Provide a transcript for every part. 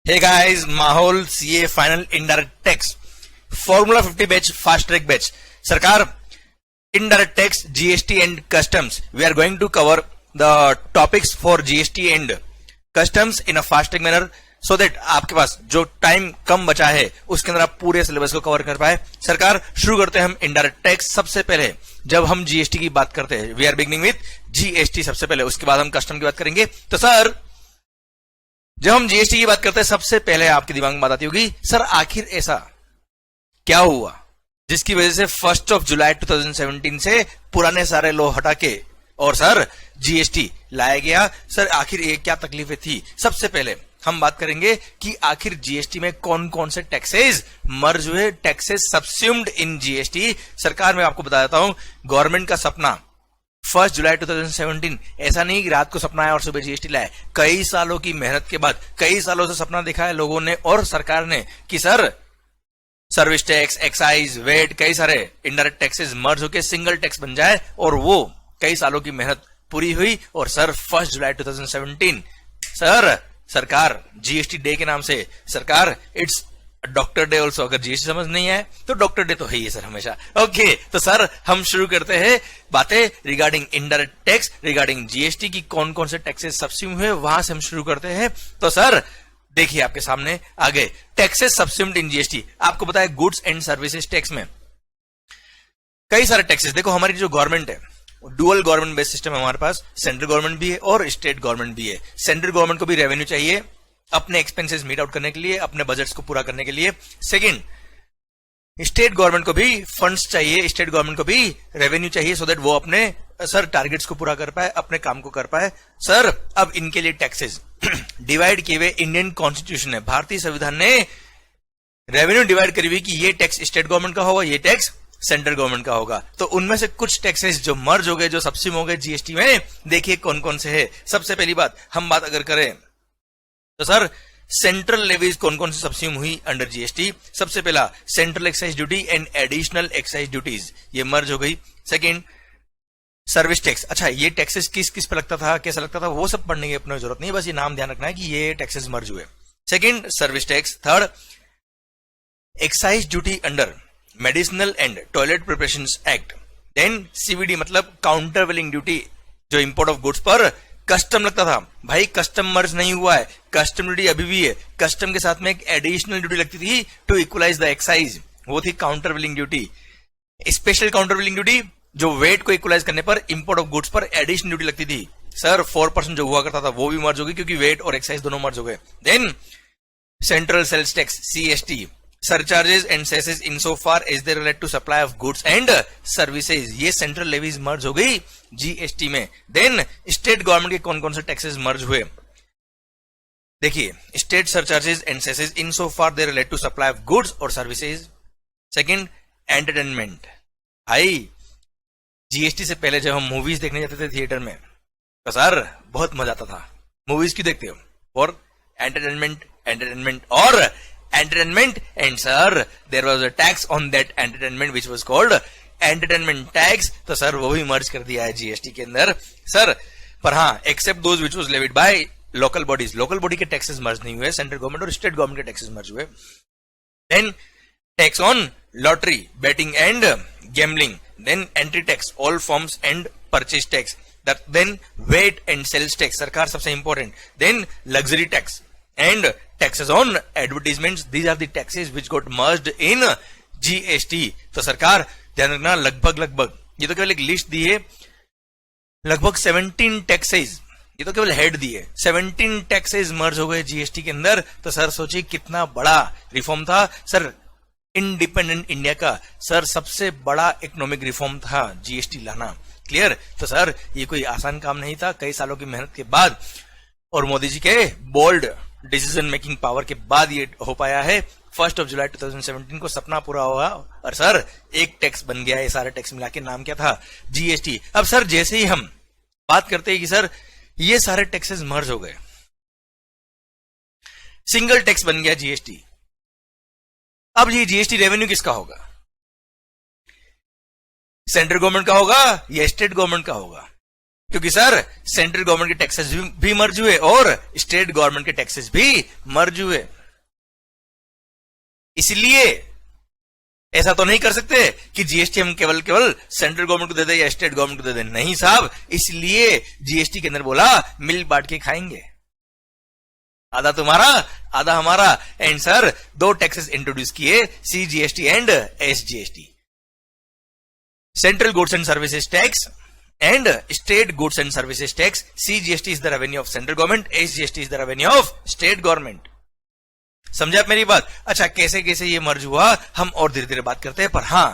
Hey guys, माहौल CA final indirect tax formula 50 batch fast track batch सरकार indirect tax, GST and customs. We are going to cover the topics for GST and customs in a fast track manner so that आपके पास जो time कम बचा है उसके अंदर आप पूरे syllabus को कवर कर पाए। सरकार शुरू करते हैं हम इनडायरेक्ट टैक्स। सबसे पहले जब हम जीएसटी की बात करते हैं, we are beginning with GST सबसे पहले, उसके बाद हम कस्टम की बात करेंगे। तो सर जब हम जीएसटी की बात करते हैं सबसे पहले आपके दिमाग में बात आती होगी, सर आखिर ऐसा क्या हुआ जिसकी वजह से 1 जुलाई 2017 से पुराने सारे लॉ हटा के और सर जीएसटी लाया गया। सर आखिर ये क्या तकलीफें थी? सबसे पहले हम बात करेंगे कि आखिर जीएसटी में कौन कौन से टैक्सेस मर्ज हुए, टैक्सेस सबस्यूम्ड इन जीएसटी। सरकार मैं आपको बता देता हूं, गवर्नमेंट का सपना 1 जुलाई 2017 ऐसा नहीं कि रात को सपना आया और सुबह जीएसटी लाया। कई सालों की मेहनत के बाद, कई सालों से सपना देखा है लोगों ने और सरकार ने कि sir service tax, excise, VAT, कई सारे इनडायरेक्ट टैक्सेस मर्ज होकर सिंगल टैक्स बन जाए, और वो कई सालों की मेहनत पूरी हुई। और सर 1 जुलाई 2017 सर सरकार जीएसटी डे के नाम से, सरकार इट्स डॉक्टर डे ऑल्सो। अगर जीएसटी समझ नहीं है तो डॉक्टर डे तो है ही सर हमेशा। ओके, तो सर हम शुरू करते हैं बातें regarding indirect tax, regarding GST की कौन कौन से टैक्सेस सबस्यूम हुए, वहां से हम शुरू करते हैं। तो सर देखिए आपके सामने आगे टैक्सेस सबस्यूम्ड इन जीएसटी। आपको पता है गुड्स एंड सर्विसेज टैक्स में कई सारे टैक्सेस, देखो हमारी जो गवर्नमेंट है डुअल गवर्नमेंट बेस्ड सिस्टम है हमारे पास, सेंट्रल गवर्नमेंट भी है और स्टेट गवर्नमेंट भी है। सेंट्रल गवर्नमेंट को भी रेवेन्यू चाहिए अपने एक्सपेंसेस मीट आउट करने के लिए, अपने बजट्स को पूरा करने के लिए। सेकंड, स्टेट गवर्नमेंट को भी फंड्स चाहिए, स्टेट गवर्नमेंट को भी रेवेन्यू चाहिए सो दैट वो अपने सर टारगेट्स को पूरा कर पाए, अपने काम को कर पाए। सर अब इनके लिए टैक्सेस डिवाइड किए हुए इंडियन कॉन्स्टिट्यूशन है, भारतीय संविधान ने रेवेन्यू डिवाइड करी हुई कि ये टैक्स स्टेट गवर्नमेंट का होगा, ये टैक्स सेंट्रल गवर्नमेंट का होगा। तो उनमें से कुछ टैक्सेस जो मर्ज हो गए, जो सबस्यूम हो गए जीएसटी में, देखिए कौन कौन से है। सबसे पहली बात हम बात अगर करें तो सर सेंट्रल लेवीज कौन कौन सी सबस्यूम हुई अंडर जीएसटी। सबसे पहला central excise duty and additional excise duties, ये मर्ज हो गई। सेकंड सर्विस टैक्स, अच्छा ये टैक्सेस किस किस पे लगता था, कैसा लगता था, वो सब पढ़ने की अपनी जरूरत नहीं, बस ये नाम ध्यान रखना है कि ये टैक्सेस मर्ज हुए। Second service tax. Third excise duty under medicinal and toilet preparation act. Then CVD मतलब काउंटर वेलिंग ड्यूटी, जो इंपोर्ट ऑफ गुड्स पर कस्टम लगता था। भाई कस्टम मर्ज नहीं हुआ है, कस्टम ड्यूटी अभी भी है। कस्टम के साथ में एक एडिशनल ड्यूटी लगती थी टू इक्वलाइज द एक्साइज, वो थी काउंटर वेलिंग ड्यूटी। स्पेशल काउंटर वेलिंग ड्यूटी जो वेट को इक्वलाइज करने पर इंपोर्ट ऑफ गुड्स पर एडिशनल ड्यूटी लगती थी। सर 4% जो हुआ करता था वो भी मर्ज हो गई क्योंकि वेट और एक्साइज दोनों मर्ज हो गए। Then central sales tax CST, surcharges and cesses insofar as they relate to supply of goods and services, ये सेंट्रल लेवीज मर्ज हो गई जीएसटी में। देन स्टेट गवर्नमेंट के कौन कौन से टैक्सेस मर्ज हुए, देखिए state surcharges and सेसेस insofar they relate to supply of goods और सर्विसेज। सेकंड एंटरटेनमेंट, भाई जीएसटी से पहले जब हम मूवीज देखने जाते थे थिएटर में तो सर बहुत मजा आता था। मूवीज क्यों देखते हो? और एंटरटेनमेंट, एंटरटेनमेंट और entertainment, and sir there was a tax on that entertainment which was called entertainment tax। तो सर वो भी मर्ज कर दिया है जीएसटी के अंदर सर। पर हाँ except those which was levied by local bodies, local body के टैक्सेस मर्ज नहीं हुए, सेंट्रल गवर्नमेंट और स्टेट गवर्नमेंट के टैक्सेस मर्ज हुए। Then tax on lottery, betting and gambling. Then entry tax, all forms and purchase tax. Then VAT and sales tax, सरकार सबसे important. Then luxury tax and taxes on advertisements, these are the taxes which got merged in GST। तो सरकार ध्यान रखना, लगभग ये तो केवल एक लिस्ट दी है, लगभग 17 टैक्सेस, ये तो केवल हेड दी है, 17 टैक्सेस मर्ज हो गए जीएसटी के अंदर। तो सर सोचिए कितना बड़ा रिफॉर्म था सर। इंडिपेंडेंट इंडिया का सर सबसे बड़ा इकोनॉमिक रिफॉर्म था जीएसटी लाना। क्लियर? तो सर ये कोई आसान काम नहीं था, कई सालों की मेहनत के बाद और मोदी जी के बोल्ड डिसीजन मेकिंग पावर के बाद ये हो पाया है। 1 जुलाई 2017 को सपना पूरा हुआ और सर एक टैक्स बन गया है, सारे टैक्स मिला के नाम क्या था? जीएसटी। अब सर जैसे ही हम बात करते हैं कि सर ये सारे टैक्सेस मर्ज हो गए, सिंगल टैक्स बन गया जीएसटी। अब ये जीएसटी रेवेन्यू किसका होगा? सेंट्रल गवर्नमेंट का होगा या स्टेट गवर्नमेंट का होगा? क्योंकि सर सेंट्रल गवर्नमेंट के टैक्सेस भी मर्ज हुए और स्टेट गवर्नमेंट के टैक्सेस भी मर्ज हुए। इसलिए ऐसा तो नहीं कर सकते कि जीएसटी हम केवल सेंट्रल गवर्नमेंट को दे दे या स्टेट गवर्नमेंट को दे दे, नहीं साहब। इसलिए जीएसटी के अंदर बोला मिल बांट के खाएंगे, आधा तुम्हारा आधा हमारा। एंड सर 2 टैक्सेस इंट्रोड्यूस किए, CGST and SGST, central goods and services tax and state goods and services tax. CGST is the revenue of central government, SGST is the revenue of state government. समझे आप मेरी बात? अच्छा, कैसे कैसे ये मर्ज हुआ हम और धीरे धीरे बात करते हैं, पर हां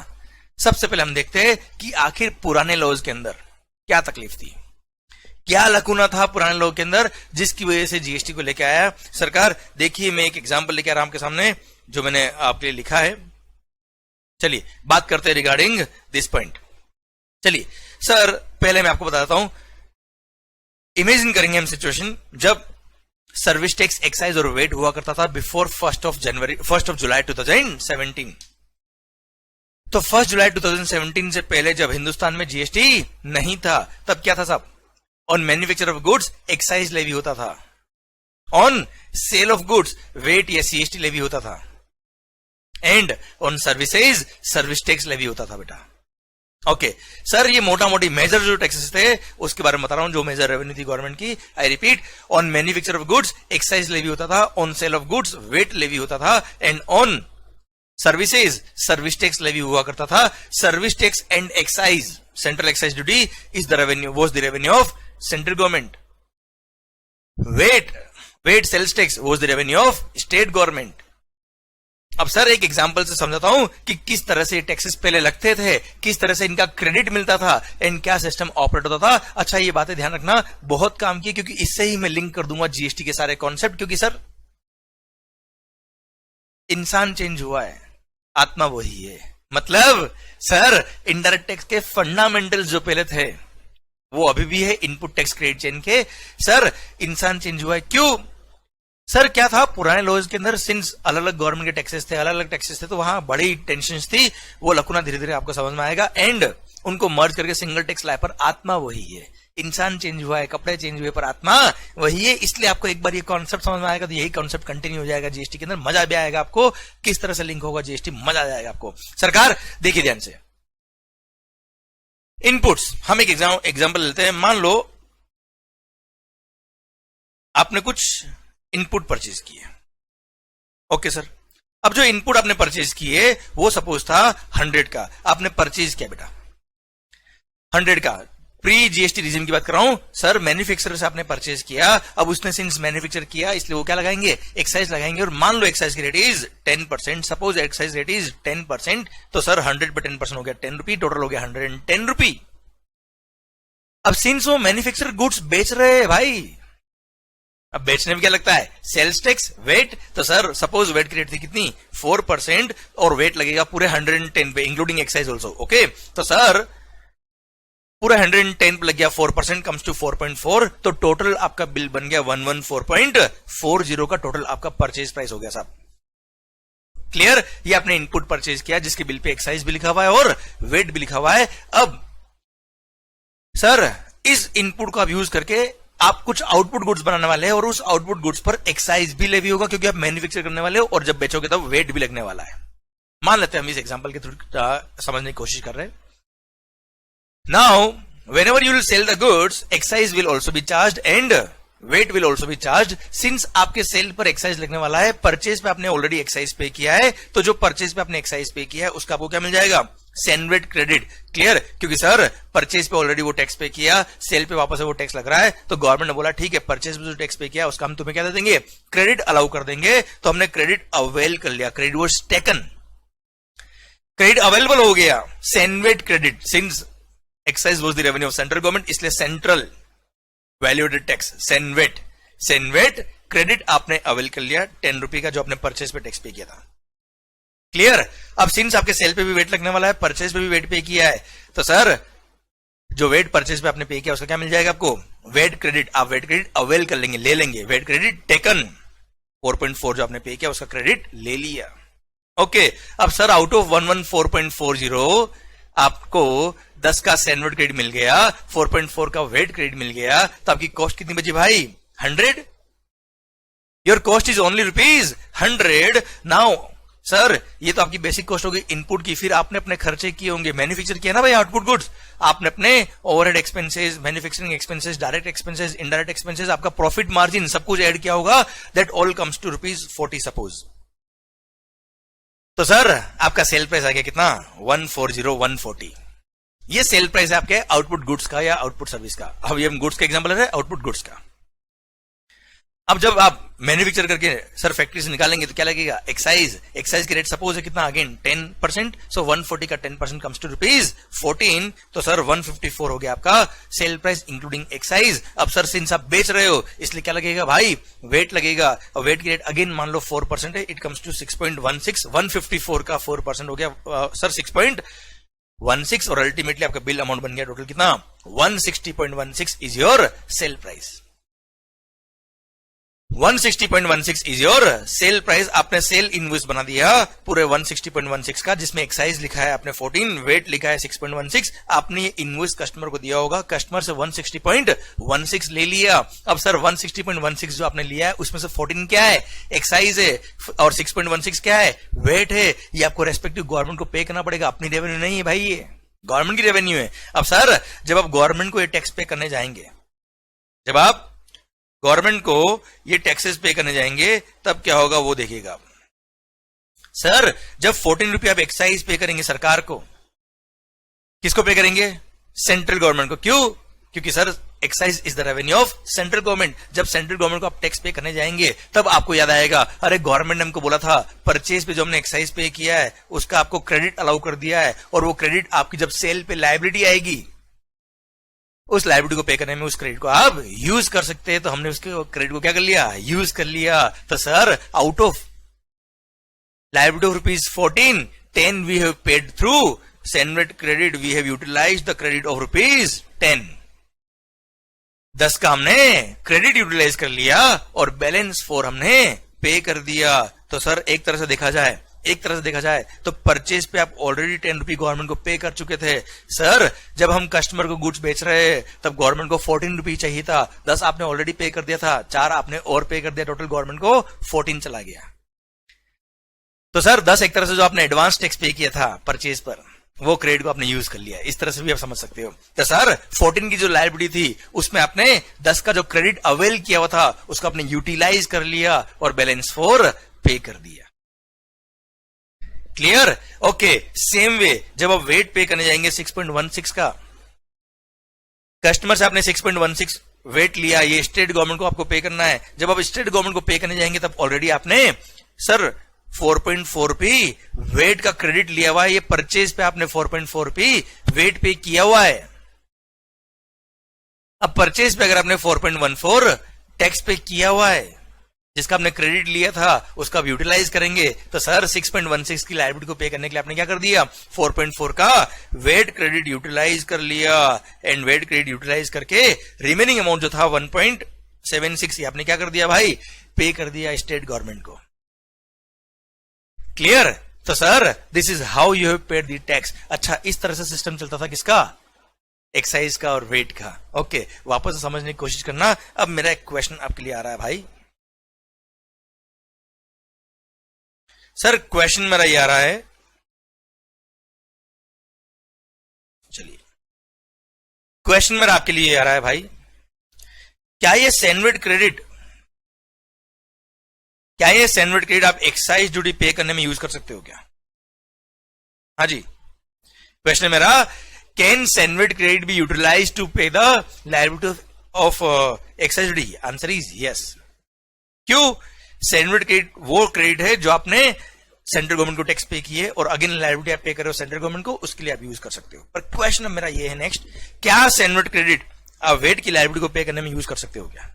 सबसे पहले हम देखते हैं कि आखिर पुराने लॉज के अंदर क्या तकलीफ थी, क्या लकूना था पुराने लॉ के अंदर जिसकी वजह से जीएसटी को लेके आया सरकार। देखिए मैं एक एग्जांपल लेके आ रहा हूं आपके सामने जो मैंने आपके लिए लिखा है। चलिए बात करते हैं रिगार्डिंग दिस पॉइंट। चलिए सर पहले मैं आपको बताता हूं, इमेजिन करेंगे हम सिचुएशन जब सर्विस टैक्स, एक्साइज और वेट हुआ करता था बिफोर 1 जुलाई 2017। तो 1 जुलाई 2017 से पहले जब हिंदुस्तान में जीएसटी नहीं था तब क्या था साहब? On manufacture of goods excise levy होता था, on sale of goods VAT या सीएसटी लेवी होता था, and on services service tax levy होता था बेटा। ओके सर, ये मोटा मोटी मेजर जो टैक्सेस थे उसके बारे में बता रहा हूं, जो मेजर रेवेन्यू थी गवर्नमेंट की। I repeat, on manufacture of goods excise levy होता था, on sale of goods VAT levy होता था, and on services service tax levy हुआ करता था। Service tax and excise, central excise duty is the revenue, was the revenue of central government. VAT sales tax was the revenue of state government. अब sir एक example से समझाता हूं कि किस तरह से टैक्सेस पहले लगते थे, किस तरह से इनका क्रेडिट मिलता था एंड क्या सिस्टम ऑपरेट होता था। अच्छा ये बातें ध्यान रखना, बहुत काम की, क्योंकि इससे ही मैं लिंक कर दूंगा जीएसटी के सारे कॉन्सेप्ट। क्योंकि सर इंसान चेंज हुआ है, आत्मा वही है। मतलब सर इनडायरेक्ट टैक्स के फंडामेंटल्स जो पहले थे वो अभी भी है, इनपुट टैक्स क्रेडिट चेन के। सर इंसान चेंज हुआ है, क्यों सर? क्या था पुराने लॉज के अंदर, सिंस अलग अलग गवर्नमेंट के टैक्सेस थे, अलग अलग टैक्सेस थे, तो वहां बड़ी टेंशन थी। वो लकुना धीरे धीरे आपको समझ में आएगा एंड उनको मर्ज करके सिंगल टैक्स लाए, पर आत्मा वही है। इंसान चेंज हुआ है, कपड़े चेंज हुए, पर आत्मा वही है। इसलिए आपको एक बार ये कॉन्सेप्ट समझ में आएगा तो यही कॉन्सेप्ट कंटिन्यू हो जाएगा जीएसटी के अंदर। मजा भी आएगा आपको, किस तरह से लिंक होगा जीएसटी, मजा आ जाएगा आपको। सरकार देखिए ध्यान से, इनपुट्स, हम एक एग्जांपल लेते हैं। मान लो आपने कुछ इनपुट परचेज किए, ओके सर। अब जो इनपुट आपने परचेज किए वो सपोज था 100 का, आपने परचेज किया बेटा 100 का। प्री जीएसटी रिजीम की बात कर रहा हूं सर, मैन्युफैक्चरर से आपने परचेज किया। अब उसने सिंस मैन्युफैक्चर किया इसलिए वो क्या लगाएंगे, एक्साइज लगाएंगे। और मान लो एक्साइज की rate is 10%, suppose excise rate is 10%, तो सर 100 पे 10% हो गया 10 रुपी, टोटल हो गया 110 रुपी। अब सिंस वो मैन्युफैक्चरर गुड्स बेच रहे हैं भाई, अब बेचने में क्या लगता है, सेल्स टैक्स, वेट। तो सर सपोज वेट की रेट थी कितनी 4% और वेट लगेगा पूरे 110 पे इंक्लूडिंग एक्साइज ऑल्सो, ओके। तो सर पूरा 110 पे लग गया, 4% कम्स टू 4.4, तो टोटल आपका बिल बन गया 114.40 का टोटल आपका परचेज प्राइस हो गया साहब। क्लियर? ये आपने इनपुट परचेज किया जिसके बिल पे एक्साइज भी लिखा हुआ है और वेट भी लिखा हुआ है। अब सर इस इनपुट को आप यूज करके आप कुछ आउटपुट गुड्स बनाने वाले हैं और उस आउटपुट गुड्स पर एक्साइज भी लेवी होगा क्योंकि आप मैन्युफैक्चर करने वाले हो, और जब बेचोगे तब वेट भी लगने वाला है। मान लेते हैं हम इस एग्जांपल के थ्रू समझने की कोशिश कर रहे हैं। Now whenever you will sell the goods, excise will also be charged and weight will also be charged. Since आपके सेल पर एक्साइज लगने वाला है, परचेज पे आपने ऑलरेडी एक्साइज पे किया है, तो जो परचेज पे आपने एक्साइज पे किया है उसका आपको क्या मिल जाएगा, सेनवेट क्रेडिट। क्लियर? क्योंकि सर परचेज पे ऑलरेडी वो टैक्स पे किया, सेल पे वापस वो टैक्स लग रहा है, तो गवर्नमेंट ने बोला ठीक है परचेज पे जो टैक्स पे किया उसका हम तुम्हें क्या दे देंगे, क्रेडिट अलाउ कर देंगे। तो हमने क्रेडिट अवेल कर लिया, credit was taken, credit available हो गया, CENVAT credit. Since excise was the revenue of central government, इसलिए central value added tax CENVAT credit आपने अवेल कर लिया 10 रुपए का जो आपने परचेज पे टैक्स पे किया था। क्लियर? अब सिंस आपके सेल पे भी वेट लगने वाला है, परचेज पे भी वेट पे किया है, तो सर जो वेट परचेज पे आपने पे किया उसका क्या मिल जाएगा आपको, वेट क्रेडिट। आप वेट क्रेडिट अवेल कर लेंगे, ले लेंगे, वेट क्रेडिट टेकन 4.4 जो आपने पे किया उसका क्रेडिट ले लिया। ओके अब सर आउट ऑफ 114.40 आपको 10 का सैंडविच क्रेडिट मिल गया, 4.4 का वेट क्रेडिट मिल गया, तो आपकी कॉस्ट कितनी बची भाई? 100. Your cost is only ₹100. Now sir ये तो आपकी बेसिक कॉस्ट होगी इनपुट की, फिर आपने अपने खर्चे किए होंगे, मैन्युफैक्चर किया ना भाई आउटपुट गुड्स, आपने अपने overhead expenses, manufacturing expenses, direct expenses, indirect expenses, आपका प्रॉफिट मार्जिन सब कुछ ऐड किया होगा, that all comes to ₹40 suppose. तो सर आपका सेल प्राइस आ गया कितना? 140,140. ये सेल प्राइस है आपके आउटपुट गुड्स का या आउटपुट सर्विस का. अब ये हम गुड्स का एग्जांपल है, आउटपुट गुड्स का. अब जब आप मैन्युफैक्चर करके सर फैक्ट्री से निकालेंगे तो क्या लगेगा? एक्साइज की रेट सपोज है कितना? अगेन 10%. सो 140 का 10% कम्स टू ₹14. तो सर 154 हो गया आपका सेल प्राइस इंक्लूडिंग एक्साइज. अब सर सिंस आप बेच रहे हो इसलिए क्या लगेगा भाई? वेट लगेगा. और वेट की रेट अगेन मान लो 4% है, इट कम्स टू 6.16. 154 का 4% हो गया सर 6.16. और अल्टीमेटली आपका बिल अमाउंट बन गया टोटल कितना? 160.16 is your sale price. 160.16 is your sale price. आपने सेल इनवॉइस बना दिया पूरे 160.16 का, जिसमें एक्साइज लिखा है आपने 14, वेट लिखा है 6.16. आपने ये इनवॉइस कस्टमर को दिया होगा, कस्टमर से 160.16 ले लिया. अब सर 160.16 जो आपने लिया है उसमें से 14 क्या है? एक्साइज है, और 6.16 क्या है? वेट है. ये आपको रेस्पेक्टिव गवर्नमेंट को पे करना पड़ेगा, अपनी रेवेन्यू नहीं है भाई, ये गवर्नमेंट की रेवेन्यू है. अब सर जब आप गवर्नमेंट को ये टैक्स पे करने जाएंगे, जब आप गवर्नमेंट को ये टैक्सेस पे करने जाएंगे तब क्या होगा वो देखिएगा. सर जब 14 रुपये आप एक्साइज पे करेंगे सरकार को, किसको पे करेंगे? सेंट्रल गवर्नमेंट को. क्यों? क्योंकि sir excise is the revenue of central government. जब सेंट्रल गवर्नमेंट को आप टैक्स पे करने जाएंगे तब आपको याद आएगा, अरे गवर्नमेंट ने हमको बोला था परचेज पे जो हमने एक्साइज पे किया है उसका आपको क्रेडिट अलाउ कर दिया है, और वो क्रेडिट आपकी जब सेल पे लायबिलिटी आएगी उस लायबिलिटी को पे करने में उस क्रेडिट को आप यूज कर सकते हैं. तो हमने उसके क्रेडिट को क्या कर लिया? यूज कर लिया. तो sir out of liability of ₹14, 10 we have paid through sandwich credit, we have utilise the credit of ₹10. 10 का हमने क्रेडिट यूटिलाइज कर लिया और बैलेंस 4 हमने पे कर दिया. तो सर एक तरह से देखा जाए तो परचेज पे आप ऑलरेडी 10 रुपये गवर्नमेंट को पे कर चुके थे. सर जब हम कस्टमर को गुड्स बेच रहे हैं तब गवर्नमेंट को 14 रुपये चाहिए था, 10 आपने ऑलरेडी पे कर दिया था, 4 आपने और पे कर दिया, टोटल गवर्नमेंट को 14 चला गया. तो सर 10 एक तरह से जो आपने एडवांस टैक्स पे किया था परचेज पर, वो क्रेडिट को आपने यूज कर लिया. इस तरह से भी आप समझ सकते हो. तो सर 14 की जो लायबिलिटी थी उसमें आपने 10 का जो क्रेडिट अवेल किया हुआ था उसको आपने यूटिलाइज कर लिया और बैलेंस 4 पे कर दिया. क्लियर? ओके. सेम वे जब आप वेट पे करने जाएंगे 6.16 का, कस्टमर से आपने 6.16 वेट लिया, ये स्टेट गवर्नमेंट को आपको पे करना है. जब आप स्टेट गवर्नमेंट को पे करने जाएंगे तब ऑलरेडी आपने सर 4.4 रुपये वेट का क्रेडिट लिया हुआ है. ये परचेज पे आपने 4.4 रुपये वेट पे किया हुआ है. अब परचेज पे अगर आपने 4.14 टैक्स पे किया हुआ है, जिसका आपने क्रेडिट लिया था उसका आप यूटिलाइज करेंगे, तो सर 6.16 की लायबिलिटी को पे करने के लिए आपने क्या कर दिया? 4.4 का वेट क्रेडिट यूटिलाइज कर लिया, एंड वेट क्रेडिट यूटिलाइज करके रिमेनिंग अमाउंट जो था 1.76 आपने क्या कर दिया भाई? पे कर दिया स्टेट गवर्नमेंट को. क्लियर? तो sir this is how you have paid the tax. अच्छा इस तरह से सिस्टम चलता था किसका? एक्साइज का और वेट का. ओके वापस से समझने की कोशिश करना. अब मेरा एक क्वेश्चन आपके लिए आ रहा है भाई. सर क्वेश्चन मेरा ये आ रहा है, चलिए क्वेश्चन मेरा आपके लिए आ रहा है भाई, क्या ये सैंडविच क्रेडिट आप एक्साइज ड्यूटी पे करने में यूज कर सकते हो क्या? हाँ जी. क्वेश्चन मेरा, can sandwich credit be utilise to pay the liability of excise duty? Answer is yes. क्यों? सैंडविच क्रेडिट वो क्रेडिट है जो आपने सेंट्रल गवर्नमेंट को टैक्स पे किए और अगेन लायबिलिटी आप पे कर रहे हो सेंट्रल गवर्नमेंट को, उसके लिए आप यूज कर सकते हो. पर क्वेश्चन अब मेरा ये है नेक्स्ट, क्या सैंडविच क्रेडिट आप वेट की लायबिलिटी को पे करने में यूज कर सकते हो क्या?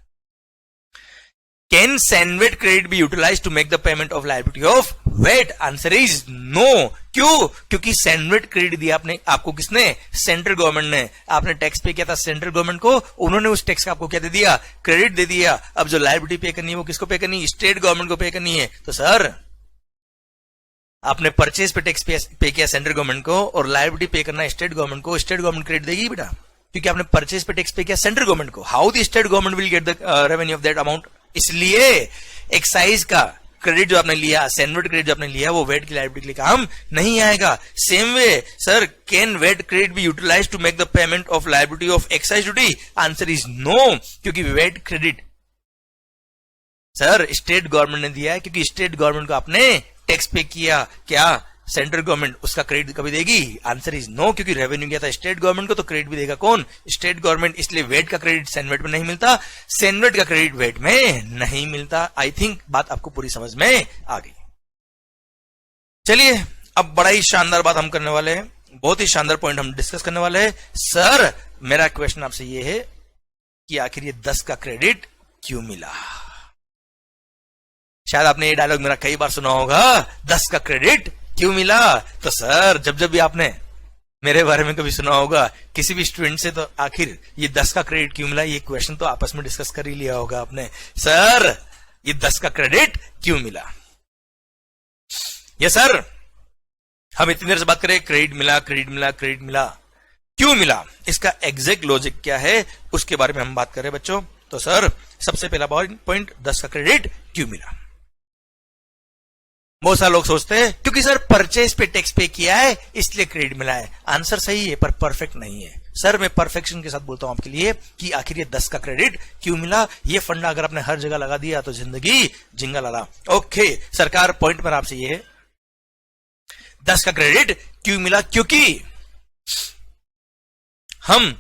Can sandwich credit be utilise to make the payment of liability of VAT? Answer is no. क्यों? क्योंकि सैंडविच क्रेडिट दिया आपको किसने? सेंट्रल गवर्नमेंट ने. आपने टैक्स पे किया था सेंट्रल गवर्नमेंट को, उन्होंने उस टैक्स का आपको क्या दे दिया? क्रेडिट दे दिया. अब जो लायबिलिटी पे करनी है वो किसको पे करनी है? स्टेट गवर्नमेंट को पे करनी है. तो सर आपने परचेज पे टैक्स पे किया सेंट्रल गवर्नमेंट को और लायबिलिटी पे करना स्टेट गवर्नमेंट को, स्टेट गवर्नमेंट क्रेडिट देगी बेटा, क्योंकि आपने परचेज पे टैक्स पे किया सेंट्रल गवर्नमेंट को. How the state government will get the revenue of that amount? इसलिए एक्साइज का क्रेडिट जो आपने लिया, सैनवेट क्रेडिट जो आपने लिया, वो वेट की लायबिलिटी के लिए काम नहीं आएगा. Same way sir, can VAT credit be utilise to make the payment of liability of excise duty? Answer is no, क्योंकि VAT credit sir state government ने दिया है, क्योंकि स्टेट गवर्नमेंट को आपने टैक्स पे किया, क्या सेंट्रल गवर्नमेंट उसका क्रेडिट कभी देगी? आंसर इज नो, क्योंकि रेवेन्यू गया था स्टेट गवर्नमेंट को, तो क्रेडिट भी देगा कौन? State government. इसलिए वेट का क्रेडिट सैनवेट में नहीं मिलता, सैनवेट का क्रेडिट वेट में नहीं मिलता. आई थिंक बात आपको पूरी समझ में आ गई. चलिए अब बड़ा ही शानदार बात हम करने वाले हैं, बहुत ही शानदार पॉइंट हम डिस्कस करने वाले हैं. सर मेरा क्वेश्चन आपसे ये है कि आखिर ये 10 का क्रेडिट क्यों मिला? शायद आपने ये डायलॉग मेरा कई बार सुना होगा, 10 का क्रेडिट क्यों मिला? तो सर जब जब भी आपने मेरे बारे में कभी सुना होगा किसी भी स्टूडेंट से, तो आखिर ये 10 का क्रेडिट क्यों मिला, ये क्वेश्चन तो आपस में डिस्कस कर ही लिया होगा आपने. सर ये 10 का क्रेडिट क्यों मिला? ये सर हम इतनी देर से बात करें क्रेडिट मिला, क्रेडिट मिला, क्रेडिट मिला, क्यों मिला, इसका एग्जैक्ट लॉजिक क्या है उसके बारे में हम बात कर रहे हैं बच्चों. तो सर सबसे पहला पॉइंट, 10 का क्रेडिट क्यों मिला? बहुत सारे लोग सोचते हैं क्योंकि सर परचेज पे टैक्स पे किया है इसलिए क्रेडिट मिला है. आंसर सही है पर परफेक्ट नहीं है. सर मैं परफेक्शन के साथ बोलता हूं आपके लिए कि आखिर ये 10 का क्रेडिट क्यों मिला. ये फंडा अगर आपने हर जगह लगा दिया तो जिंदगी जिंगा लाला. ओके सरकार, पॉइंट पर आपसे ये है 10 का क्रेडिट क्यों मिला, क्योंकि हम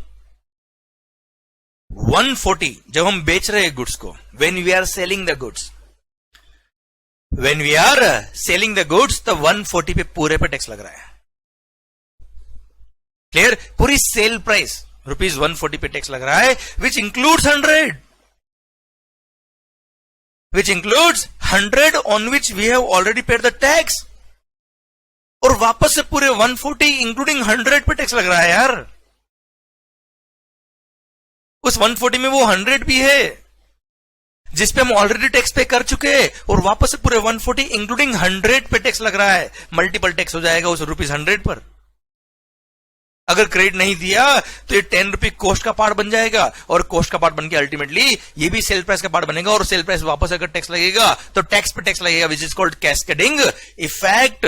140 जब हम बेच रहे हैं गुड्स को, when we are selling the goods, When we are selling the goods, तो 140 पे पूरे पे टैक्स लग रहा है. क्लियर? पूरी सेल प्राइस रुपीज 140 पे टैक्स लग रहा है, which includes 100 on which we have already paid the tax. और वापस से पूरे 140 इंक्लूडिंग 100 पे टैक्स लग रहा है यार. उस 140 में वो 100 भी है जिसपे हम ऑलरेडी टैक्स पे कर चुके हैं, और वापस से पूरे 140 इंक्लूडिंग 100 पे टैक्स लग रहा है. मल्टीपल टैक्स हो जाएगा उस ₹100 पर. अगर क्रेडिट नहीं दिया तो ये 10 रुपए कॉस्ट का पार्ट बन जाएगा, और कॉस्ट का पार्ट बन के अल्टीमेटली ये भी सेल प्राइस का पार्ट बनेगा, और सेल प्राइस वापस अगर टैक्स लगेगा तो टैक्स पे टैक्स लगेगा, which is called cascading effect.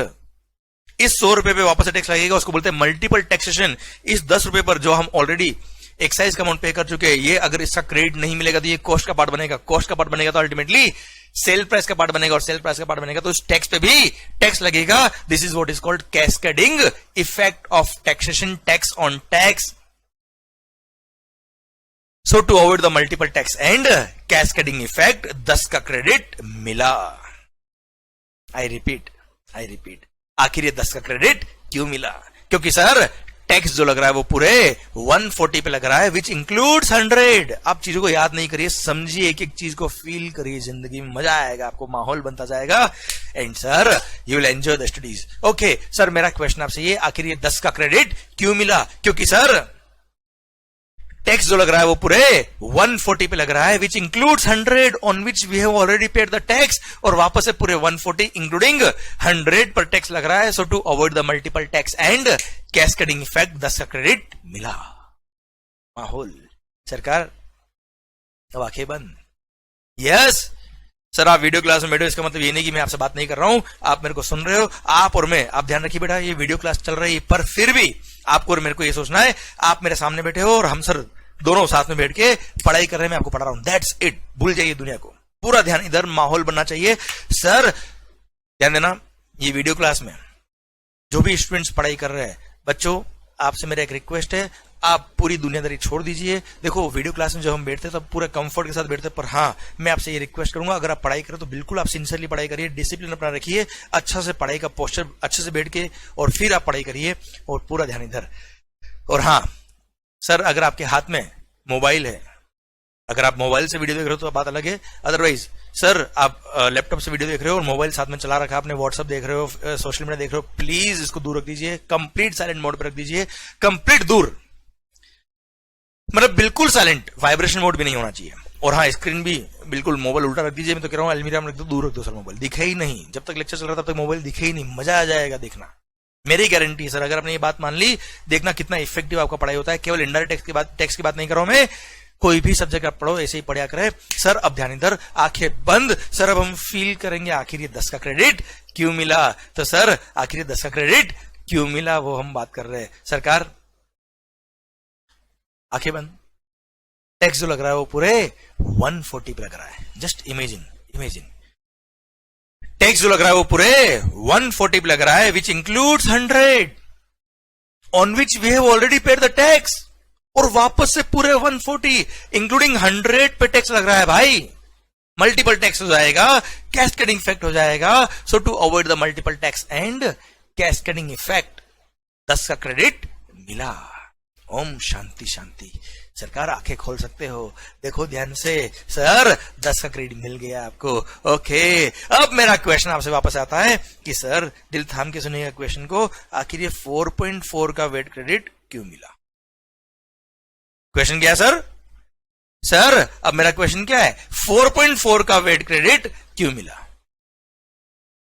इस 100 रुपए पे वापस से टैक्स लगेगा, उसको बोलते हैं मल्टीपल टैक्सेशन. इस 10 रुपए पर जो हम ऑलरेडी एक्साइज का अमाउंट पे कर चुके हैं, ये अगर इसका क्रेडिट नहीं मिलेगा तो ये कॉस्ट का पार्ट बनेगा, कॉस्ट का पार्ट बनेगा तो अल्टीमेटली सेल प्राइस का पार्ट बनेगा, और सेल प्राइस का पार्ट बनेगा तो उस टैक्स पे भी टैक्स लगेगा. This is what is called cascading effect of taxation, tax on tax. So to avoid the multiple tax and cascading effect, 10 का क्रेडिट मिला. आई रिपीट, आखिर ये 10 का क्रेडिट क्यों मिला? क्योंकि सर टैक्स जो लग रहा है वो पूरे 140 पे लग रहा है, विच इंक्लूड्स 100. आप चीजों को याद नहीं करिए, समझिए, एक एक चीज को फील करिए, जिंदगी में मजा आएगा, आपको माहौल बनता जाएगा, and sir you will enjoy the studies. Okay sir मेरा क्वेश्चन आपसे ये, आखिर ये 10 का क्रेडिट क्यों मिला? क्योंकि सर टैक्स जो लग रहा है वो पूरे 140 पे लग रहा है, which includes 100 on which we have already paid the tax, और वापस से पूरे 140 इंक्लूडिंग 100 पर टैक्स लग रहा है. So to avoid the multiple tax and cascading effect, 10 का क्रेडिट मिला. माहौल सरकार अब आंखें बंद. यस सर आप वीडियो क्लास में बैठे हो, इसका मतलब ये नहीं कि मैं आपसे बात नहीं कर रहा हूं, आप मेरे को सुन रहे हो. आप और मैं, आप ध्यान रखिए बेटा, ये वीडियो क्लास चल रही है, पर फिर भी आपको और मेरे को ये सोचना है, आप मेरे सामने बैठे हो और हम सर दोनों साथ में बैठ के पढ़ाई कर रहे हैं, मैं आपको पढ़ा रहा हूं. That's it. भूल जाइए दुनिया को, पूरा ध्यान इधर, माहौल बनना चाहिए. सर ध्यान देना, ये वीडियो क्लास में जो भी स्टूडेंट्स पढ़ाई कर रहे हैं, बच्चों आपसे मेरा एक रिक्वेस्ट है, आप पूरी दुनियादारी छोड़ दीजिए. देखो वीडियो क्लास में जब हम बैठते हैं तब पूरा कंफर्ट के साथ बैठते हैं, पर हाँ मैं आपसे ये रिक्वेस्ट करूंगा, अगर आप पढ़ाई करें तो बिल्कुल आप सिंसियरली पढ़ाई करिए, डिसिप्लिन अपना रखिए, अच्छा से पढ़ाई का पोस्चर अच्छे से बैठ के, और फिर आप पढ़ाई करिए, और पूरा ध्यान इधर. और हाँ सर अगर आपके हाथ में मोबाइल है, अगर आप मोबाइल से वीडियो देख रहे हो तो बात अलग है, अदरवाइज सर आप लैपटॉप से वीडियो देख रहे हो और मोबाइल साथ में चला रखा, आपने व्हाट्सएप देख रहे हो, सोशल मीडिया देख रहे हो, प्लीज इसको दूर रख दीजिए, कंप्लीट साइलेंट मोड पर रख दीजिए, कंप्लीट दूर, मतलब बिल्कुल साइलेंट, वाइब्रेशन मोड भी नहीं होना चाहिए. और हाँ, स्क्रीन भी बिल्कुल मोबाइल उल्टा रख दीजिए। मैं तो कह रहा हूँ अलमीरा में रख दो, दूर रख दो सर मोबाइल, दिखे ही नहीं। जब तक लेक्चर चल रहा था तब तक मोबाइल दिखे ही नहीं, मजा आ जाएगा देखना, मेरी गारंटी है सर। अगर आपने ये बात मान ली, देखना कितना इफेक्टिव आपका पढ़ाई होता है। केवल इनडायरेक्ट टैक्स की बात नहीं कर रहा हूं मैं, कोई भी सब्जेक्ट आप पढ़ो ऐसे ही पढ़ा करे। सर अब ध्यान इधर, आंखें बंद। सर अब हम फील करेंगे आखिर ये 10 का क्रेडिट क्यों मिला। तो सर आखिर ये 10 का क्रेडिट क्यों मिला, वो हम बात कर रहे हैं। सरकार आंखें बंद। टैक्स जो लग रहा है वो पूरे 140 पे लग रहा है। जस्ट इमेजिन टैक्स जो लग रहा है वो पूरे 140 पे लग रहा है, which includes 100 on which we have already paid the tax. और वापस से पूरे 140 इंक्लूडिंग 100 पे टैक्स लग रहा है भाई। मल्टीपल टैक्स हो जाएगा, कैस्केडिंग इफेक्ट हो जाएगा। So to avoid the multiple tax and cascading effect 10 का क्रेडिट मिला। ओम शांति शांति। सरकार आंखें खोल सकते हो, देखो ध्यान से। सर 10 का क्रेडिट मिल गया आपको। ओके, अब मेरा क्वेश्चन आपसे वापस आता है कि सर दिल थाम के सुनिएगा क्वेश्चन को, आखिर ये 4.4 का वेट क्रेडिट क्यों मिला। क्वेश्चन क्या है सर? सर अब मेरा क्वेश्चन क्या है, 4.4 का वेट क्रेडिट क्यों मिला।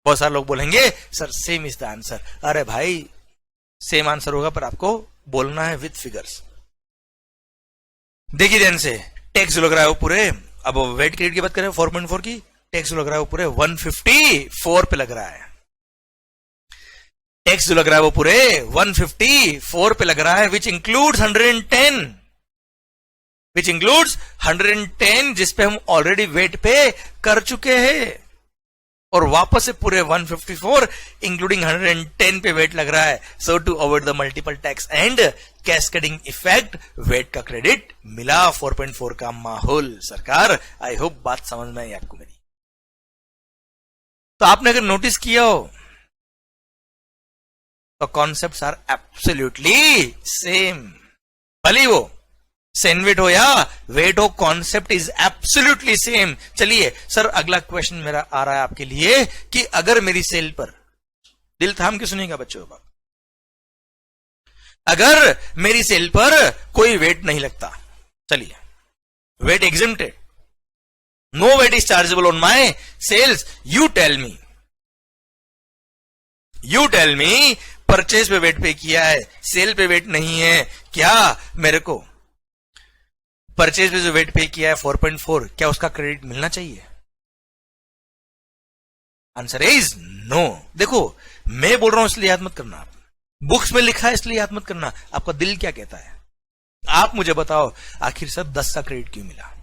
बहुत सारे लोग बोलेंगे sir same is the answer. अरे भाई सेम आंसर होगा पर आपको बोलना है विथ फिगर्स। देखिए ध्यान से, टैक्स लग रहा है वो पूरे, अब वेट क्रेडिट की बात करें 4.4 की, टैक्स लग रहा है वो पूरे 154 पे लग रहा है। टैक्स जो लग रहा है वो पूरे 154 पे लग रहा है, विच इंक्लूड्स 110 जिसपे हम ऑलरेडी वेट पे कर चुके हैं। और वापस से पूरे 154 इंक्लूडिंग 110 पे वेट लग रहा है। So to avoid the multiple tax and cascading effect VAT का क्रेडिट मिला। 4.4 का माहौल। सरकार आई होप बात समझ में आई आपको मेरी। तो आपने अगर नोटिस किया हो तो कॉन्सेप्ट्स आर एब्सोल्युटली सेम। भले वो सेन वेट हो या वेट हो, कॉन्सेप्ट इज एब्सोल्युटली सेम। चलिए सर अगला क्वेश्चन मेरा आ रहा है आपके लिए कि अगर मेरी सेल पर, दिल थाम के सुनिएगा बच्चों, अगर मेरी सेल पर कोई वेट नहीं लगता, चलिए VAT exempted, no VAT is chargeable on my sales, you tell me purchase पे वेट पे किया है, सेल पे वेट नहीं है, क्या मेरे को परचेज पे जो वेट पे किया है 4.4, क्या उसका क्रेडिट मिलना चाहिए? Answer is no. देखो मैं बोल रहा हूं इसलिए याद मत करना, आप बुक्स में लिखा है इसलिए याद मत करना, आपका दिल क्या कहता है। आप मुझे बताओ आखिर सर 10 का क्रेडिट क्यों मिला?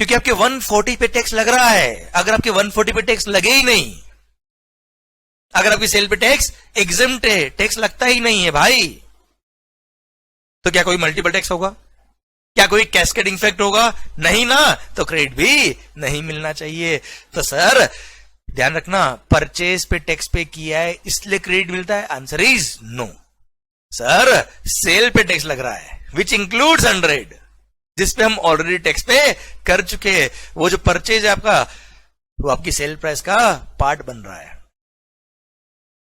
क्योंकि आपके 140 पे टैक्स लग रहा है। अगर आपके 140 पे टैक्स लगे ही नहीं, अगर आपकी सेल पे टैक्स एग्जेम्प्ट है, टैक्स लगता ही नहीं है भाई, तो क्या कोई मल्टीपल टैक्स होगा? क्या कोई कैस्केडिंग इफेक्ट होगा? नहीं ना, तो क्रेडिट भी नहीं मिलना चाहिए। तो सर ध्यान रखना, परचेज पे टैक्स पे किया है इसलिए क्रेडिट मिलता है? Answer is no. Sir sale पे टैक्स लग रहा है विच इंक्लूड्स 100, जिसपे हम ऑलरेडी टैक्स पे कर चुके हैं। वो जो परचेज है आपका, वो आपकी सेल प्राइस का पार्ट बन रहा है,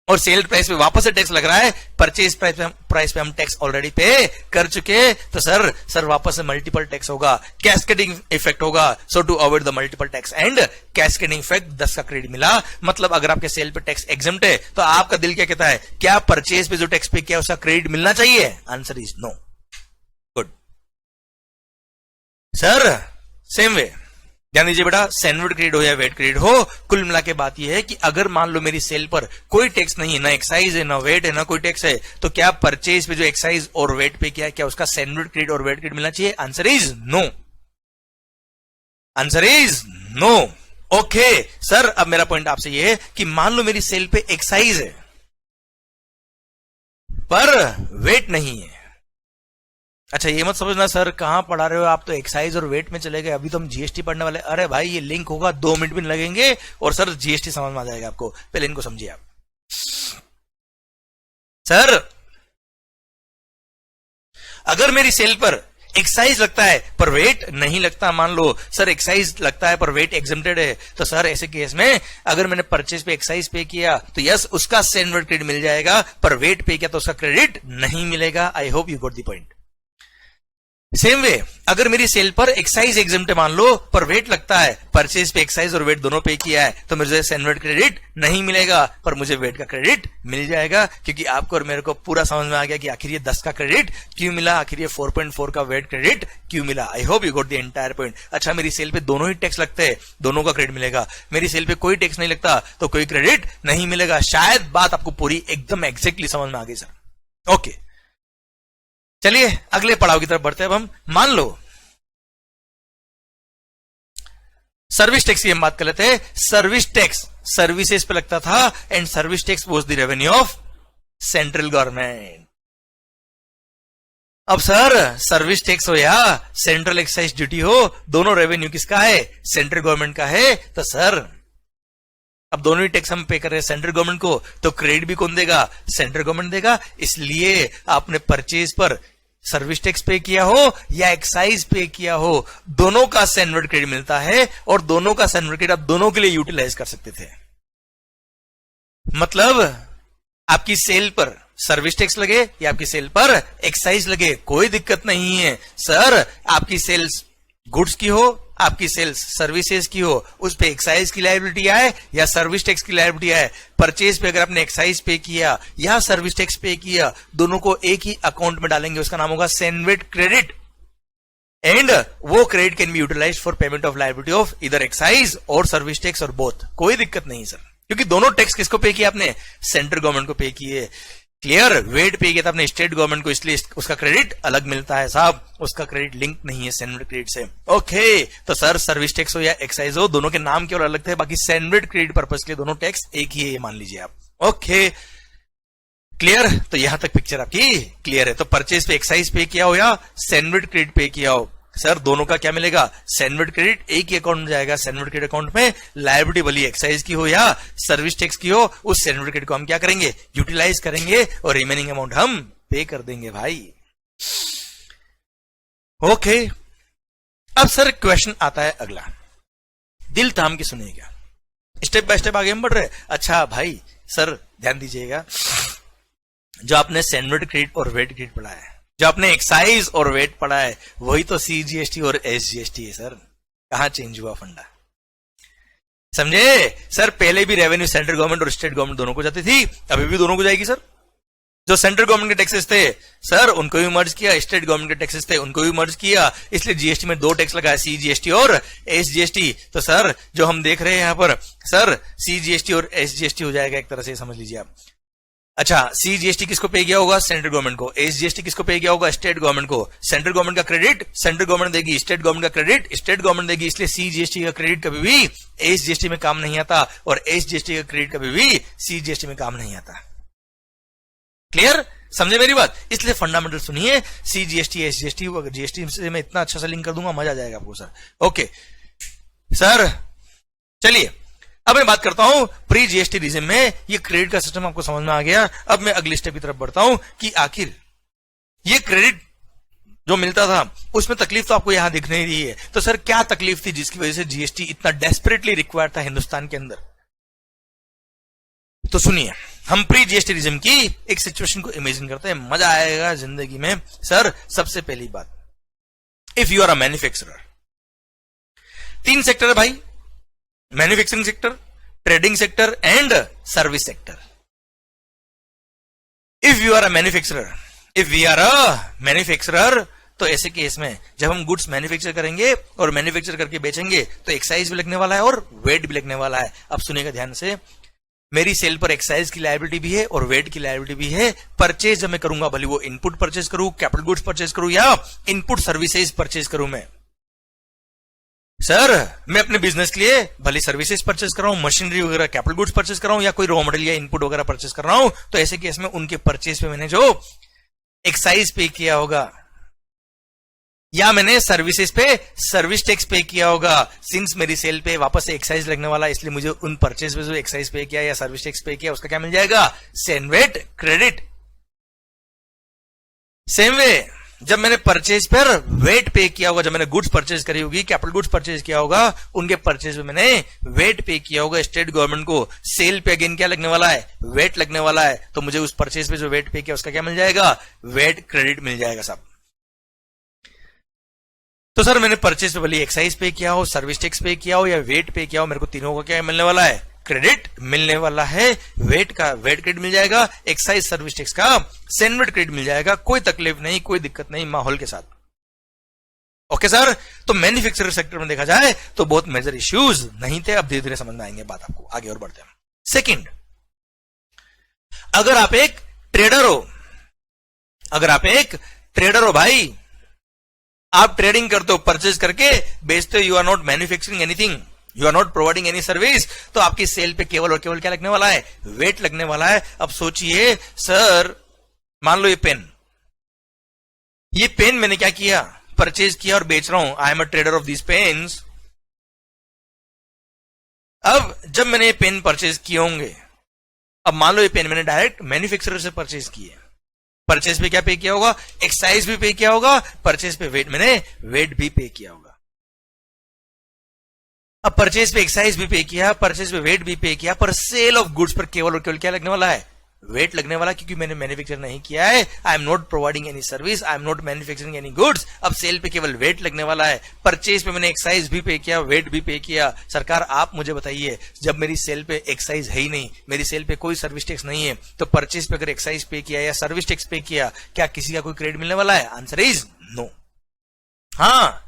और सेल प्राइस पे वापस से टैक्स लग रहा है। परचेज प्राइस पे हम टैक्स ऑलरेडी पे कर चुके हैं, तो सर वापस से मल्टीपल टैक्स होगा, कैस्केडिंग इफेक्ट होगा। So to avoid the multiple tax and cascading effect 10 का क्रेडिट मिला। मतलब अगर आपके सेल पे टैक्स एग्जेम्प्ट है तो आपका दिल क्या कहता है, क्या परचेज पे जो टैक्स पे किया उसका क्रेडिट मिलना चाहिए? Answer is no. Good sir, same way ध्यान दीजिए बेटा, सैंडविच क्रेडिट हो या वेट क्रेडिट हो, कुल मिला के बात यह है कि अगर मान लो मेरी सेल पर कोई टैक्स नहीं है, ना एक्साइज है, ना वेट है, ना कोई टैक्स है, तो क्या परचेज पे जो एक्साइज और वेट पे किया है, क्या उसका सैंडविच क्रेडिट और वेट क्रेडिट मिलना चाहिए? Answer is no. Answer is no. Okay sir, अब मेरा पॉइंट आपसे यह है कि मान लो मेरी सेल पे एक्साइज है पर वेट नहीं है। अच्छा ये मत समझना सर कहां पढ़ा रहे हो आप, तो एक्साइज और वेट में चले गए, अभी तो हम जीएसटी पढ़ने वाले। अरे भाई ये लिंक होगा, 2 मिनट भी लगेंगे और सर जीएसटी समझ में आ जाएगा आपको। पहले इनको समझिए आप। सर अगर मेरी सेल पर एक्साइज लगता है पर वेट नहीं लगता, मान लो सर एक्साइज लगता है पर वेट एग्जेम्प्टेड है, तो सर ऐसे केस में अगर मैंने परचेज पे एक्साइज पे किया तो यस उसका सैंडविच क्रेडिट मिल जाएगा, पर वेट पे किया तो उसका क्रेडिट नहीं मिलेगा। I hope you got the point. Same way अगर मेरी सेल पर एक्साइज एग्जम्प्ट मान लो, पर वेट लगता है, परचेज पे एक्साइज और वेट दोनों पे किया है, तो मुझे सेनवेट क्रेडिट नहीं मिलेगा, पर मुझे वेट का क्रेडिट मिल जाएगा, क्योंकि आपको और मेरे को पूरा समझ में आ गया कि आखिर ये 10 का क्रेडिट क्यों मिला, आखिर ये 4.4 का वेट क्रेडिट क्यों मिला। I hope you got the entire point. अच्छा, मेरी सेल पे दोनों ही टैक्स लगते हैं, दोनों का क्रेडिट मिलेगा। मेरी सेल पे कोई टैक्स नहीं लगता तो कोई क्रेडिट नहीं मिलेगा। शायद बात आपको पूरी एकदम एग्जैक्टली समझ में आ गई सर। ओके, चलिए अगले पड़ाव की तरफ बढ़ते हैं। अब हम मान लो सर्विस टैक्स की हम बात कर लेते हैं। सर्विस टैक्स सर्विसेज पे लगता था and service tax was the revenue of central government. अब सर सर्विस टैक्स हो या सेंट्रल एक्साइज ड्यूटी हो, दोनों रेवेन्यू किसका है? सेंट्रल गवर्नमेंट का है। तो सर अब दोनों ही टैक्स हम पे कर रहे हैं सेंट्रल गवर्नमेंट को, तो क्रेडिट भी कौन देगा? सेंट्रल गवर्नमेंट देगा। इसलिए आपने परचेज पर सर्विस टैक्स पे किया हो या एक्साइज पे किया हो, दोनों का सेनवर्ड क्रेडिट मिलता है और दोनों का सेनवर्ड क्रेडिट आप दोनों के लिए यूटिलाइज कर सकते थे। मतलब आपकी सेल पर सर्विस टैक्स लगे या आपकी सेल पर एक्साइज लगे, कोई दिक्कत नहीं है। सर आपकी सेल्स गुड्स की हो, आपकी सेल्स सर्विसेज की हो, उस पे एक्साइज की लायबिलिटी आए या सर्विस टैक्स की लायबिलिटी आए, परचेज पे अगर आपने एक्साइज पे किया या सर्विस टैक्स पे किया, दोनों को एक ही अकाउंट में डालेंगे, उसका नाम होगा सेनवेट क्रेडिट। एंड वो credit can be utilised for payment of liability of इधर एक्साइज और सर्विस टैक्स और बोथ। कोई दिक्कत नहीं सर, क्योंकि दोनों टैक्स किसको पे किया आपने? सेंट्रल गवर्नमेंट को पे किए। क्लियर? वेट पे किया था आपने स्टेट गवर्नमेंट को, इसलिए उसका क्रेडिट अलग मिलता है साहब, उसका क्रेडिट लिंक नहीं है सेनवेट क्रेडिट से। ओके, तो सर सर्विस टैक्स हो या एक्साइज हो, दोनों के नाम केवल अलग थे, बाकी सेनवेट क्रेडिट पर्पस के लिए दोनों टैक्स एक ही है, ये मान लीजिए आप। Okay clear? तो यहां तक पिक्चर आपकी क्लियर है। तो परचेज पे एक्साइज पे किया हो या सेनवेट क्रेडिट पे किया हो, सर दोनों का क्या मिलेगा? सेनवेट क्रेडिट एक ही अकाउंट में जाएगा। सेनवेट क्रेडिट अकाउंट में लायबिलिटी भली एक्साइज की हो या सर्विस टैक्स की हो, उस सेनवेट क्रेडिट को हम क्या करेंगे? यूटिलाइज करेंगे और रिमेनिंग अमाउंट हम पे कर देंगे भाई। ओके, अब सर क्वेश्चन आता है अगला, दिल थाम के सुनिएगा, स्टेप बाय स्टेप आगे हम बढ़ रहे हैं। अच्छा भाई सर ध्यान दीजिएगा, जो आपने सेनवेट क्रेडिट और वेट क्रेडिट पढ़ा है, जो आपने एक्साइज और वेट पढ़ा है, वही तो सीजीएसटी और एसजीएसटी है सर। कहां चेंज हुआ फंडा? समझे सर? पहले भी रेवेन्यू सेंट्रल गवर्नमेंट और स्टेट गवर्नमेंट दोनों को जाती थी, अभी भी दोनों को जाएगी सर। जो सेंट्रल गवर्नमेंट के टैक्सेस थे सर उनको भी मर्ज किया, स्टेट गवर्नमेंट के टैक्सेस थे उनको भी मर्ज किया, इसलिए जीएसटी में दो टैक्स लगा है, सीजीएसटी और एसजीएसटी। तो सर जो हम देख रहे हैं यहां पर, सर सीजीएसटी और एसजीएसटी हो जाएगा एक तरह से, समझ लीजिए आप। अच्छा, सीजीएसटी किसको पे किया होगा? सेंट्रल गवर्नमेंट को। एसजीएसटी किसको पे किया होगा? स्टेट गवर्नमेंट को। सेंट्रल गवर्नमेंट का क्रेडिट सेंट्रल गवर्नमेंट देगी, स्टेट गवर्नमेंट का क्रेडिट स्टेट गवर्नमेंट देगी, इसलिए सीजीएसटी का क्रेडिट कभी भी एसजीएसटी में काम नहीं आता और एसजीएसटी का क्रेडिट कभी भी सीजीएसटी में काम नहीं आता। क्लियर? समझे मेरी बात? इसलिए फंडामेंटल सुनिए, सीजीएसटी एसजीएसटी, जीएसटी से मैं इतना अच्छा सा लिंक कर दूंगा, मजा आ जाएगा आपको सर। ओके सर, चलिए अब मैं बात करता हूं प्री जीएसटी रिजिम में ये क्रेडिट का सिस्टम आपको समझ में आ गया। अब मैं अगली स्टेप की तरफ बढ़ता हूं कि आखिर ये क्रेडिट जो मिलता था उसमें तकलीफ तो आपको यहां दिख नहीं रही है, तो सर क्या तकलीफ थी जिसकी वजह से जीएसटी इतना डेस्परेटली रिक्वायर्ड था हिंदुस्तान के अंदर? तो सुनिए, हम प्री जीएसटी रिजिम की एक सिचुएशन को इमेजिन करते हैं, मजा आएगा जिंदगी में। सर सबसे पहली बात, if you are a manufacturer, 3 sector है भाई, manufacturing sector, trading sector and service sector. If you are a manufacturer, if we are a manufacturer, तो ऐसे केस में जब हम गुड्स मैन्युफैक्चर करेंगे और मैन्युफैक्चर करके बेचेंगे तो एक्साइज भी लगने वाला है और वेट भी लगने वाला है। अब सुनिएगा ध्यान से, मेरी सेल पर एक्साइज की लायबिलिटी भी है और वेट की लायबिलिटी भी है। परचेज जब मैं करूंगा, भले वो इनपुट परचेज करूं, कैपिटल गुड्स परचेज करूं या इनपुट सर्विसेज परचेज करूं, मैं सर मैं अपने बिजनेस के लिए भले सर्विसेज परचेज कर रहा हूं, मशीनरी वगैरह कैपिटल गुड्स परचेज कर रहा हूं या कोई रॉ मटेरियल या इनपुट वगैरह परचेज कर रहा हूं, तो ऐसे केस में उनके परचेज पे मैंने जो एक्साइज पे किया होगा या मैंने सर्विसेज पे सर्विस टैक्स पे किया होगा, सिंस मेरी सेल पे वापस से एक्साइज लगने वाला है, इसलिए मुझे उन परचेज पे जो एक्साइज पे किया या सर्विस टैक्स पे किया उसका क्या मिल जाएगा? CENVAT credit. सेम वे जब मैंने परचेज पर वेट पे किया होगा, जब मैंने गुड्स परचेज करी होगी, कैपिटल गुड्स परचेज किया होगा, उनके परचेज पे मैंने वेट पे किया होगा स्टेट गवर्नमेंट को, सेल पे अगेन क्या लगने वाला है? वेट लगने वाला है, तो मुझे उस परचेज पे जो वेट पे किया उसका क्या मिल जाएगा? वेट क्रेडिट मिल जाएगा साहब। तो सर मैंने परचेज पे भले एक्साइज पे किया हो, सर्विस टैक्स पे किया हो या वेट पे किया हो, मेरे को तीनों का क्या मिलने वाला है? क्रेडिट मिलने वाला है। वेट का वेट क्रेडिट मिल जाएगा, एक्साइज सर्विस टैक्स का सेनवेट क्रेडिट मिल जाएगा। कोई तकलीफ नहीं, कोई दिक्कत नहीं, माहौल के साथ। ओके सर, तो मैन्युफैक्चरिंग सेक्टर में देखा जाए तो बहुत मेजर इश्यूज नहीं थे। अब धीरे धीरे समझ में आएंगे बात आपको, आगे और बढ़ते हैं। सेकंड, अगर आप एक ट्रेडर हो, अगर आप एक ट्रेडर हो भाई, आप ट्रेडिंग करते हो, परचेज करके बेचते हो, you are not manufacturing anything, you are not providing any service, तो आपकी सेल पे केवल और केवल क्या लगने वाला है? वेट लगने वाला है। अब सोचिए सर, मान लो ये पेन मैंने क्या किया? परचेज किया और बेच रहा हूं। I am a trader of this pens. अब जब मैंने ये पेन परचेज किए होंगे, अब मान लो ये पेन मैंने डायरेक्ट मैन्युफैक्चरर से परचेज किए, परचेज पे क्या पे किया होगा? एक्साइज भी पे किया होगा, परचेज पे वेट मैंने वेट भी पे किया होगा। अब परचेज पे एक्साइज भी पे किया, परचेज पे वेट भी पे किया, पर सेल ऑफ गुड्स पर केवल और केवल क्या लगने वाला है? वेट लगने वाला, क्योंकि मैंने मैन्युफैक्चर नहीं किया है। I am not providing any service, I am not manufacturing any goods. अब सेल पे केवल वेट लगने वाला है। परचेज पे मैंने एक्साइज भी पे किया, वेट भी पे किया। सरकार आप मुझे बताइए, जब मेरी सेल पे एक्साइज है ही नहीं, मेरी सेल पे कोई सर्विस टैक्स नहीं है, तो परचेज पे अगर एक्साइज पे किया या सर्विस टैक्स पे किया, क्या किसी का कोई क्रेडिट मिलने वाला है? Answer is no. हाँ,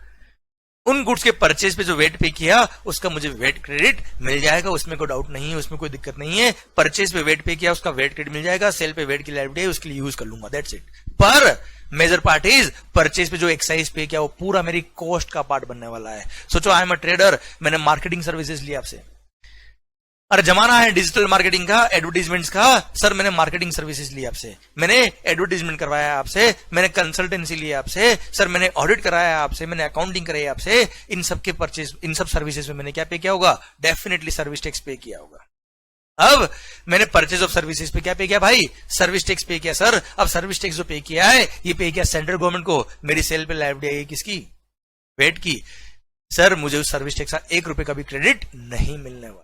उन गुड्स के परचेज पे जो वेट पे किया उसका मुझे वेट क्रेडिट मिल जाएगा, उसमें कोई डाउट नहीं है, उसमें कोई दिक्कत नहीं है। परचेज पे वेट पे किया, उसका वेट क्रेडिट मिल जाएगा। सेल पे वेट की लायबिलिटी है, उसके लिए यूज कर लूंगा, दैट्स इट। पर मेजर पार्ट इज परचेज पे जो एक्साइज पे किया वो पूरा मेरी कॉस्ट का पार्ट बनने वाला है। सोचो आई एम अ ट्रेडर, मैंने मार्केटिंग सर्विसेज लिया आपसे। अरे जमाना है डिजिटल मार्केटिंग का, एडवर्टीजमेंट्स का। सर मैंने मार्केटिंग सर्विसेज ली आपसे, मैंने एडवर्टीजमेंट करवाया आपसे, मैंने कंसल्टेंसी ली आपसे, सर मैंने ऑडिट कराया आपसे, मैंने अकाउंटिंग कराई आपसे। इन सब के परचेज, इन सब सर्विसेज में मैंने क्या पे किया होगा? डेफिनेटली सर्विस टैक्स पे किया होगा। अब मैंने परचेज ऑफ सर्विसेज पे क्या पे किया भाई? सर्विस टैक्स पे किया। सर अब सर्विस टैक्स जो पे किया है, ये पे किया सेंट्रल गवर्नमेंट को, मेरी सेल पे लायबिलिटी है किसकी? वेट की। सर मुझे उस सर्विस टैक्स का 1 रुपए का भी क्रेडिट नहीं मिलने वाला।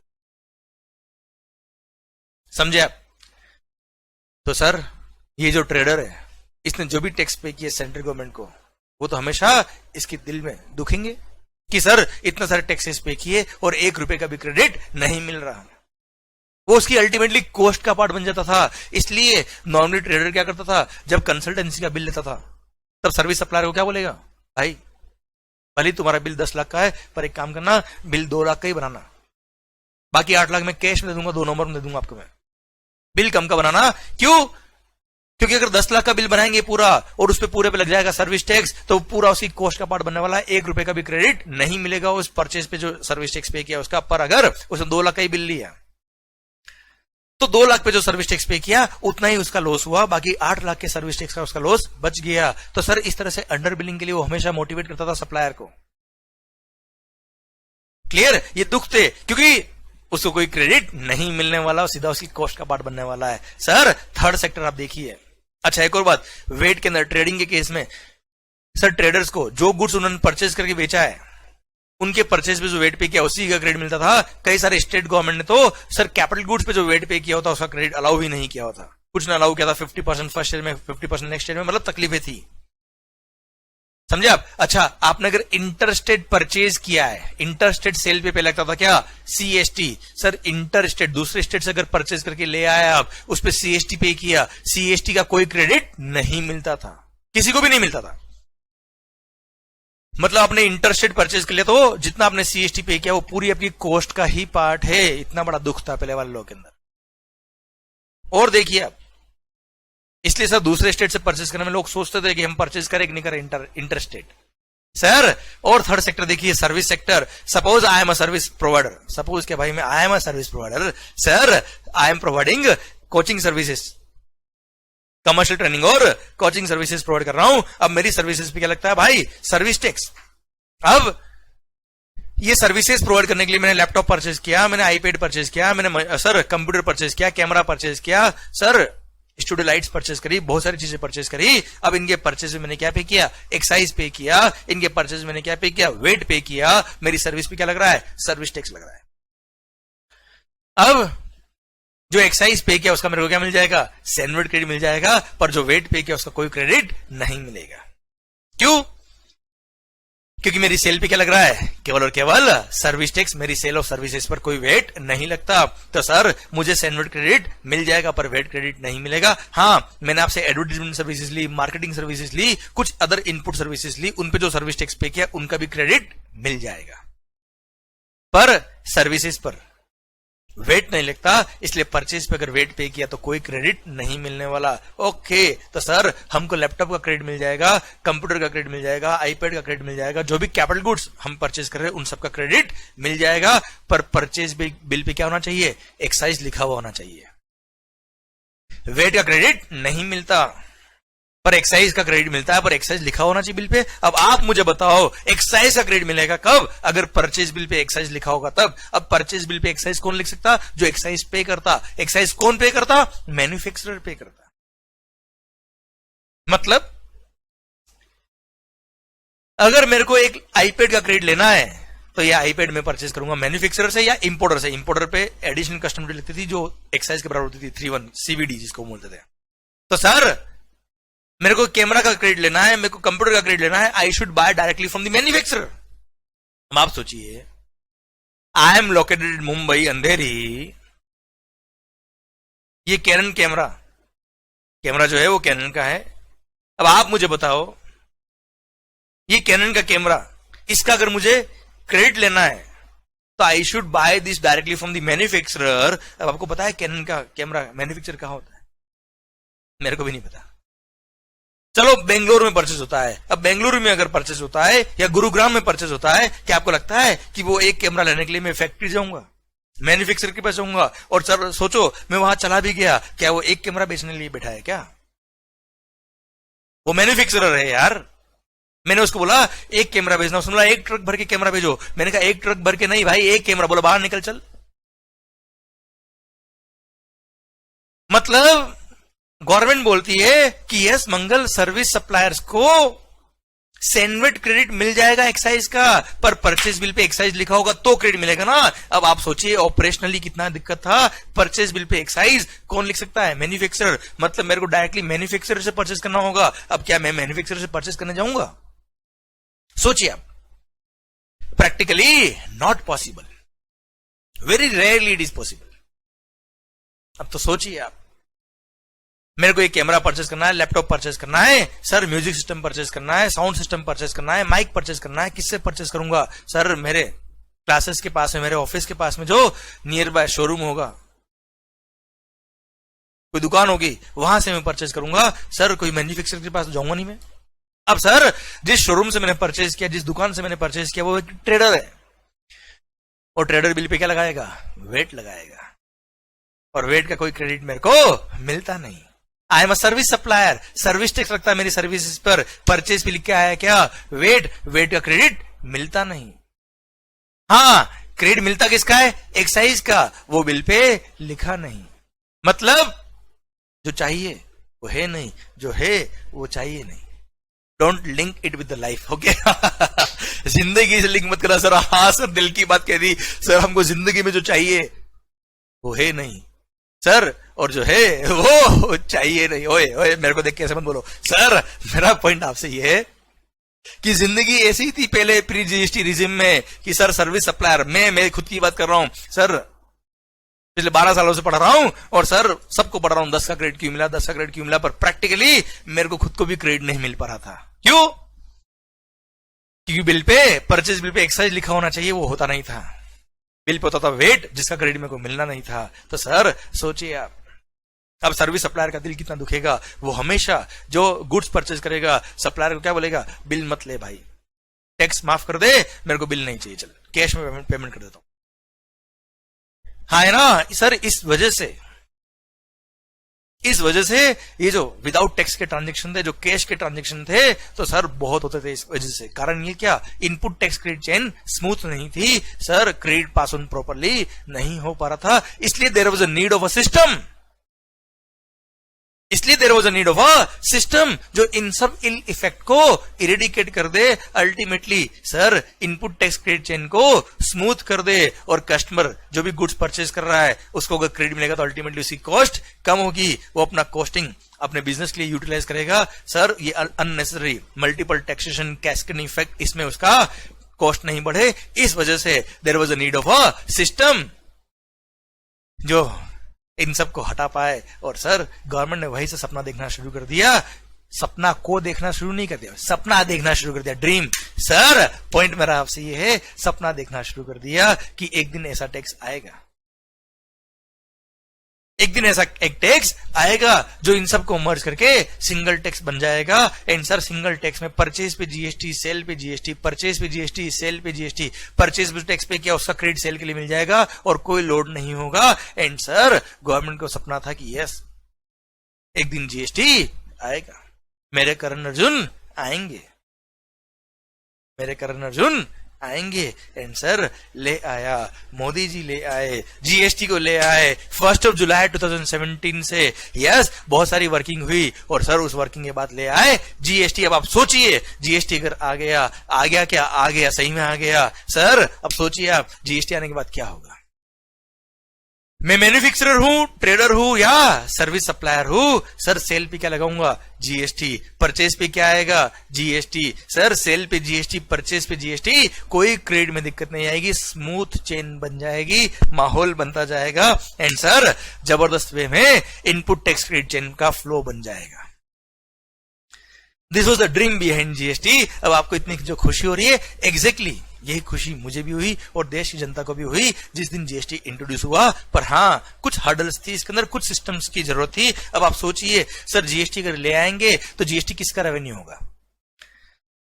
समझे आप? तो सर ये जो ट्रेडर है, इसने जो भी टैक्स पे किया सेंट्रल गवर्नमेंट को, वो तो हमेशा इसके दिल में दुखेंगे कि सर इतने सारे टैक्सेस पे किए और 1 रुपए का भी क्रेडिट नहीं मिल रहा। वो उसकी अल्टीमेटली कॉस्ट का पार्ट बन जाता था। इसलिए नॉर्मली ट्रेडर क्या करता था, जब कंसल्टेंसी का बिल लेता था, तब सर्विस सप्लायर को क्या बोलेगा? भाई भले तुम्हारा बिल 10 लाख का है, पर एक काम करना, बिल 2 लाख का ही बनाना, बाकी 8 लाख में कैश में दे दूंगा, 2 नंबर में दे दूंगा आपको मैं। बिल कम का बनाना। क्यों? क्योंकि अगर 10 लाख का बिल बनाएंगे पूरा और उस पे पूरे पे लग जाएगा सर्विस टैक्स, तो पूरा उसकी कॉस्ट का पार्ट बनने वाला है। 1 रुपए का भी क्रेडिट नहीं मिलेगा उस परचेज पे जो सर्विस टैक्स पे किया उसका। पर अगर उसने 2 लाख का ही बिल लिया, तो 2 लाख पे जो सर्विस टैक्स पे किया उतना ही उसका लॉस हुआ, बाकी 8 लाख के सर्विस टैक्स का उसका लॉस बच गया। तो सर इस तरह से अंडर बिलिंग के लिए वो हमेशा मोटिवेट करता था सप्लायर को। क्लियर? ये दुख थे, क्योंकि उसको कोई क्रेडिट नहीं मिलने वाला, सीधा उसकी कॉस्ट का पार्ट बनने वाला है। सर थर्ड सेक्टर आप देखिए। अच्छा एक और बात, वेट के अंदर ट्रेडिंग के केस में सर ट्रेडर्स को जो गुड्स उन्होंने परचेज करके बेचा है, उनके परचेज पे जो वेट पे किया उसी का क्रेडिट मिलता था। कई सारे स्टेट गवर्नमेंट ने तो सर कैपिटल गुड्स पे जो वेट पे किया होता उसका क्रेडिट अलाउ ही नहीं किया होता। कुछ ने अलाउ किया था 50% फर्स्ट स्टेज में, 50% नेक्स्ट स्टेज में, मतलब तकलीफें थी। समझे आप? अच्छा आपने अगर इंटरस्टेट परचेज किया है, इंटरस्टेट सेल पे लगता था क्या? सीएसटी। सर इंटरस्टेट दूसरे स्टेट से अगर परचेज करके ले आए आप, उस पर सीएसटी पे किया, सीएसटी का कोई क्रेडिट नहीं मिलता था, किसी को भी नहीं मिलता था। मतलब आपने इंटरस्टेट परचेज कर लिया तो जितना आपने सीएसटी पे किया वो पूरी आपकी कॉस्ट का ही पार्ट है। इतना बड़ा दुख था पहले वाले लोगों के अंदर। और देखिए आप, इसलिए सर दूसरे स्टेट से परचेज करने में लोग सोचते थे कि हम परचेज करें कि नहीं करें इंटरस्टेट। सर और थर्ड सेक्टर देखिए, service sector. Suppose I am a service provider, suppose क्या भाई मैं आई am a service provider, sir I am providing coaching services, commercial training और कोचिंग सर्विसेज प्रोवाइड कर रहा हूं। अब मेरी सर्विसेज पे क्या लगता है भाई? Service tax. अब ये सर्विसेज प्रोवाइड करने के लिए मैंने लैपटॉप परचेज किया, मैंने आईपैड परचेज किया, मैंने सर कंप्यूटर परचेज किया, कैमरा परचेज किया, सर स्टूडियो लाइट्स परचेज करी, बहुत सारी चीजें परचेज करी। अब इनके परचेज में मैंने क्या पे किया? एक्साइज पे किया। इनके परचेज में मैंने क्या पे किया? वेट पे किया। मेरी सर्विस पे क्या लग रहा है? सर्विस टैक्स लग रहा है। अब जो एक्साइज पे किया उसका मेरे को क्या मिल जाएगा? सेनवेट क्रेडिट मिल जाएगा, पर जो वेट पे किया उसका कोई क्रेडिट नहीं मिलेगा। क्यों? क्योंकि मेरी सेल पे क्या लग रहा है, केवल और केवल सर्विस टैक्स, मेरी सेल ऑफ सर्विसेज पर कोई वेट नहीं लगता। तो सर मुझे सेनवेट क्रेडिट मिल जाएगा पर वेट क्रेडिट नहीं मिलेगा। हाँ, मैंने आपसे एडवर्टाइजमेंट सर्विसेज ली, मार्केटिंग सर्विसेज ली, कुछ अदर इनपुट सर्विसेज ली, उन पे जो सर्विस टैक्स पे किया उनका भी क्रेडिट मिल जाएगा, पर सर्विसेज पर वेट नहीं लगता, इसलिए परचेज पे अगर वेट पे किया तो कोई क्रेडिट नहीं मिलने वाला। ओके, तो सर हमको लैपटॉप का क्रेडिट मिल जाएगा, कंप्यूटर का क्रेडिट मिल जाएगा, आईपैड का क्रेडिट मिल जाएगा, जो भी कैपिटल गुड्स हम परचेज कर रहे हैं उन सबका क्रेडिट मिल जाएगा, पर परचेज बिल पे क्या होना चाहिए, एक्साइज लिखा हुआ होना चाहिए। वेट का क्रेडिट नहीं मिलता पर एक्साइज का क्रेडिट मिलता है, पर एक्साइज लिखा होना चाहिए बिल पे। अब आप मुझे बताओ एक्साइज का क्रेडिट मिलेगा कब, अगर परचेज बिल पे एक्साइज लिखा होगा तब। अब परचेज बिल पे एक्साइज कौन लिख सकता, जो एक्साइज पे करता। एक्साइज कौन पे करता, मैन्युफैक्चरर पे करता। मतलब अगर मेरे को एक आईपैड का क्रेडिट लेना है तो यह आईपैड में परचेज करूंगा मैन्युफैक्चरर से या इंपोर्टर से। इंपोर्टर पे एडिशनल कस्टम ड्यूटी लगती थी जो एक्साइज के बराबर होती थी 31 CVD जिसको बोलते थे। तो सर मेरे को कैमरा का क्रेडिट लेना है, मेरे को कंप्यूटर का क्रेडिट लेना है, I should buy directly from the manufacturer. आप सोचिए, I am located in Mumbai Andheri, ये कैनन कैमरा जो है वो कैनन का है। अब आप मुझे बताओ, ये कैनन का कैमरा, इसका अगर मुझे क्रेडिट लेना है तो आई should by this directly from the manufacturer. अब आपको पता है कैनन का कैमरा मैन्युफैक्चर कहां होता है, मेरे को भी नहीं पता। चलो बेंगलुरु में परचेज होता है। अब बेंगलुरु में अगर परचेज होता है या गुरुग्राम में परचेज होता है, क्या आपको लगता है कि वो एक कैमरा लेने के लिए मैं फैक्ट्री जाऊंगा, मैन्युफैक्चरर के पास जाऊंगा और सर सोचो मैं वहां चला भी गया, क्या वो एक कैमरा बेचने के लिए बैठा है क्या? वो मैन्युफैक्चरर है यार। मैंने उसको बोला एक कैमरा भेजना, उसने बोला एक ट्रक भर के कैमरा भेजो। मैंने कहा एक ट्रक भर के नहीं भाई, एक कैमरा। बोला बाहर निकल चल। मतलब गवर्नमेंट बोलती है कि यस मंगल सर्विस सप्लायर्स को सेनवेट क्रेडिट मिल जाएगा एक्साइज का, पर परचेज बिल पे एक्साइज लिखा होगा तो क्रेडिट मिलेगा ना। अब आप सोचिए ऑपरेशनली कितना दिक्कत था। परचेज बिल पे एक्साइज कौन लिख सकता है, मैन्युफैक्चरर। मतलब मेरे को डायरेक्टली मैन्युफैक्चरर से परचेज करना होगा। अब क्या मैं मैन्युफैक्चरर से परचेज करने जाऊंगा? सोचिए आप, practically not possible, very rarely it is possible. अब तो सोचिए आप, मेरे को एक कैमरा परचेज करना है, लैपटॉप परचेज करना है, सर म्यूजिक सिस्टम परचेज करना है, साउंड सिस्टम परचेज करना है, माइक परचेज करना है, किससे परचेज करूंगा? सर मेरे क्लासेस के पास में, मेरे ऑफिस के पास में जो नियर बाय शोरूम होगा, कोई दुकान होगी, वहां से मैं परचेज करूंगा। सर कोई मैन्युफैक्चरर के पास जाऊंगा नहीं मैं। अब सर जिस शोरूम से मैंने परचेज किया, जिस दुकान से मैंने परचेज किया, वो एक ट्रेडर है, और ट्रेडर बिल पे क्या लगाएगा, वेट लगाएगा, और वेट का कोई क्रेडिट मेरे को मिलता नहीं। आई am a service supplier, service tax लगता है मेरी सर्विसेज पर, परचेज पे लिख के आया क्या, वेट का क्रेडिट मिलता नहीं। हाँ, क्रेडिट मिलता किसका है, एक्साइज का, वो बिल पे लिखा नहीं। मतलब जो चाहिए वो है नहीं, जो है वो चाहिए नहीं। Don't link it with the life, okay. जिंदगी से लिंक मत करा सर। हाँ सर, दिल की बात कह दी सर, हमको जिंदगी में जो चाहिए वो है नहीं सर, और जो है वो चाहिए नहीं। ओए ओए, मेरे को देख के ऐसे मत बोलो सर। मेरा पॉइंट आपसे ये है कि जिंदगी ऐसी थी पहले प्री जीएसटी रिजिम में कि सर सर्विस सप्लायर, मैं खुद की बात कर रहा हूं सर, पिछले 12 सालों से पढ़ रहा हूं और सर सबको पढ़ रहा हूं 10 का क्रेडिट क्यों मिला, 10 का क्रेडिट क्यों मिला, पर प्रैक्टिकली मेरे को खुद को भी क्रेडिट नहीं मिल पा रहा था। क्यों? क्योंकि bill pay, purchase bill pay excise लिखा होना चाहिए, वो होता नहीं था। बिल पे होता था वेट, जिसका क्रेडिट मेरे को मिलना नहीं था। तो सर सोचिए आप, अब सर्विस सप्लायर का दिल कितना दुखेगा। वो हमेशा जो गुड्स परचेज करेगा, सप्लायर को क्या बोलेगा, बिल मत ले भाई, टैक्स माफ कर दे, मेरे को बिल नहीं चाहिए, चल कैश में पेमेंट कर देता हूं। हाँ है ना सर। इस वजह से ये जो विदाउट टैक्स के ट्रांजेक्शन थे, जो कैश के ट्रांजेक्शन थे, तो सर बहुत होते थे। इस वजह से कारण ये क्या, input tax credit chain smooth नहीं थी sir, credit pass on properly नहीं हो पा रहा था। इसलिए there was a need of a system, इसलिए there was a need of a system जो इन सब इल इफेक्ट को इरेडिकेट कर दे, ultimately sir input tax credit chain को स्मूथ कर दे, और कस्टमर जो भी गुड्स परचेज कर रहा है उसको अगर क्रेडिट मिलेगा तो अल्टीमेटली उसकी कॉस्ट कम होगी, वो अपना कॉस्टिंग अपने बिजनेस के लिए यूटिलाइज करेगा। सर ये unnecessary multiple taxation cascading effect, इसमें उसका कॉस्ट नहीं बढ़े, इस वजह से there was a need of a system जो इन सब को हटा पाए। और सर गवर्नमेंट ने वही से सपना देखना शुरू कर दिया, सपना को देखना शुरू नहीं कर दिया, सपना देखना शुरू कर दिया, ड्रीम। सर पॉइंट मेरा आपसे ये है, सपना देखना शुरू कर दिया कि एक दिन ऐसा टैक्स आएगा, एक दिन ऐसा एक टैक्स आएगा जो इन सबको मर्ज करके सिंगल टैक्स बन जाएगा। एंड सर सिंगल टैक्स में परचेज पे जीएसटी, सेल पे जीएसटी, परचेज पे जीएसटी, सेल पे जीएसटी, परचेज पे टैक्स पे क्या उसका क्रेडिट सेल के लिए मिल जाएगा और कोई लोड नहीं होगा। एंड सर गवर्नमेंट को सपना था कि यस एक दिन जीएसटी आएगा, मेरे करण अर्जुन आएंगे, मेरे करण अर्जुन आएंगे। एंड सर ले आया, मोदी जी ले आए, जीएसटी को ले आए 1 जुलाई 2017 से। यस बहुत सारी वर्किंग हुई और सर उस वर्किंग के बाद ले आए जीएसटी। अब आप सोचिए जीएसटी अगर आ गया क्या, आ गया, सही में आ गया। सर अब सोचिए आप जीएसटी आने के बाद क्या होगा। मैं मैन्युफैक्चरर हूं, ट्रेडर हूं या सर्विस सप्लायर हूं, सर सेल पे क्या लगाऊंगा, जीएसटी। परचेज पे क्या आएगा, जीएसटी। सर सेल पे जीएसटी, परचेज पे जीएसटी, कोई क्रेडिट में दिक्कत नहीं आएगी, स्मूथ चेन बन जाएगी, माहौल बनता जाएगा। एंड सर जबरदस्त वे में इनपुट टैक्स क्रेडिट चेन का फ्लो बन जाएगा। This was the dream behind GST. अब आपको इतनी जो खुशी हो रही है, एग्जैक्टली यही खुशी मुझे भी हुई और देश की जनता को भी हुई जिस दिन जीएसटी इंट्रोड्यूस हुआ। पर हाँ कुछ हर्डल्स थी, इसके अंदर कुछ सिस्टम्स की जरूरत थी। अब आप सोचिए सर जीएसटी अगर ले आएंगे तो जीएसटी किसका रेवेन्यू होगा,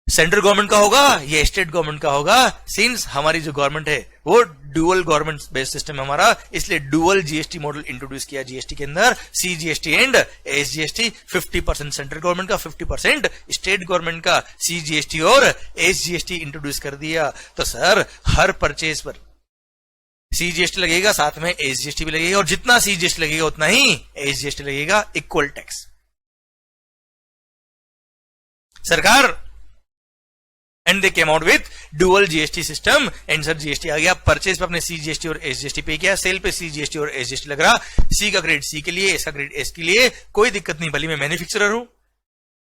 सेंट्रल गवर्नमेंट का होगा या स्टेट गवर्नमेंट का होगा। सिंस हमारी जो गवर्नमेंट है वो डुअल गवर्नमेंट बेस्ड सिस्टम है हमारा, इसलिए डुअल जीएसटी मॉडल इंट्रोड्यूस किया जीएसटी के अंदर, CGST and SGST. 50% central government का, 50% स्टेट गवर्नमेंट का सीजीएसटी और एसजीएसटी इंट्रोड्यूस कर दिया। तो सर हर परचेज पर सीजीएसटी लगेगा, साथ में एसजीएसटी भी लगेगा, और जितना सीजीएसटी लगेगा उतना ही एसजीएसटी लगेगा, इक्वल टैक्स। सरकार and they came out with dual GST system. And sir GST आ गया, परचेज पे अपने सीजीएसटी और एसजीएसटी पे किया, सेल पे सीजीएसटी और एसजीएसटी लग रहा, सी का क्रेडिट सी के लिए, एस का क्रेडिट एस के लिए, कोई दिक्कत नहीं। भले मैं मैन्युफैक्चरर हूं,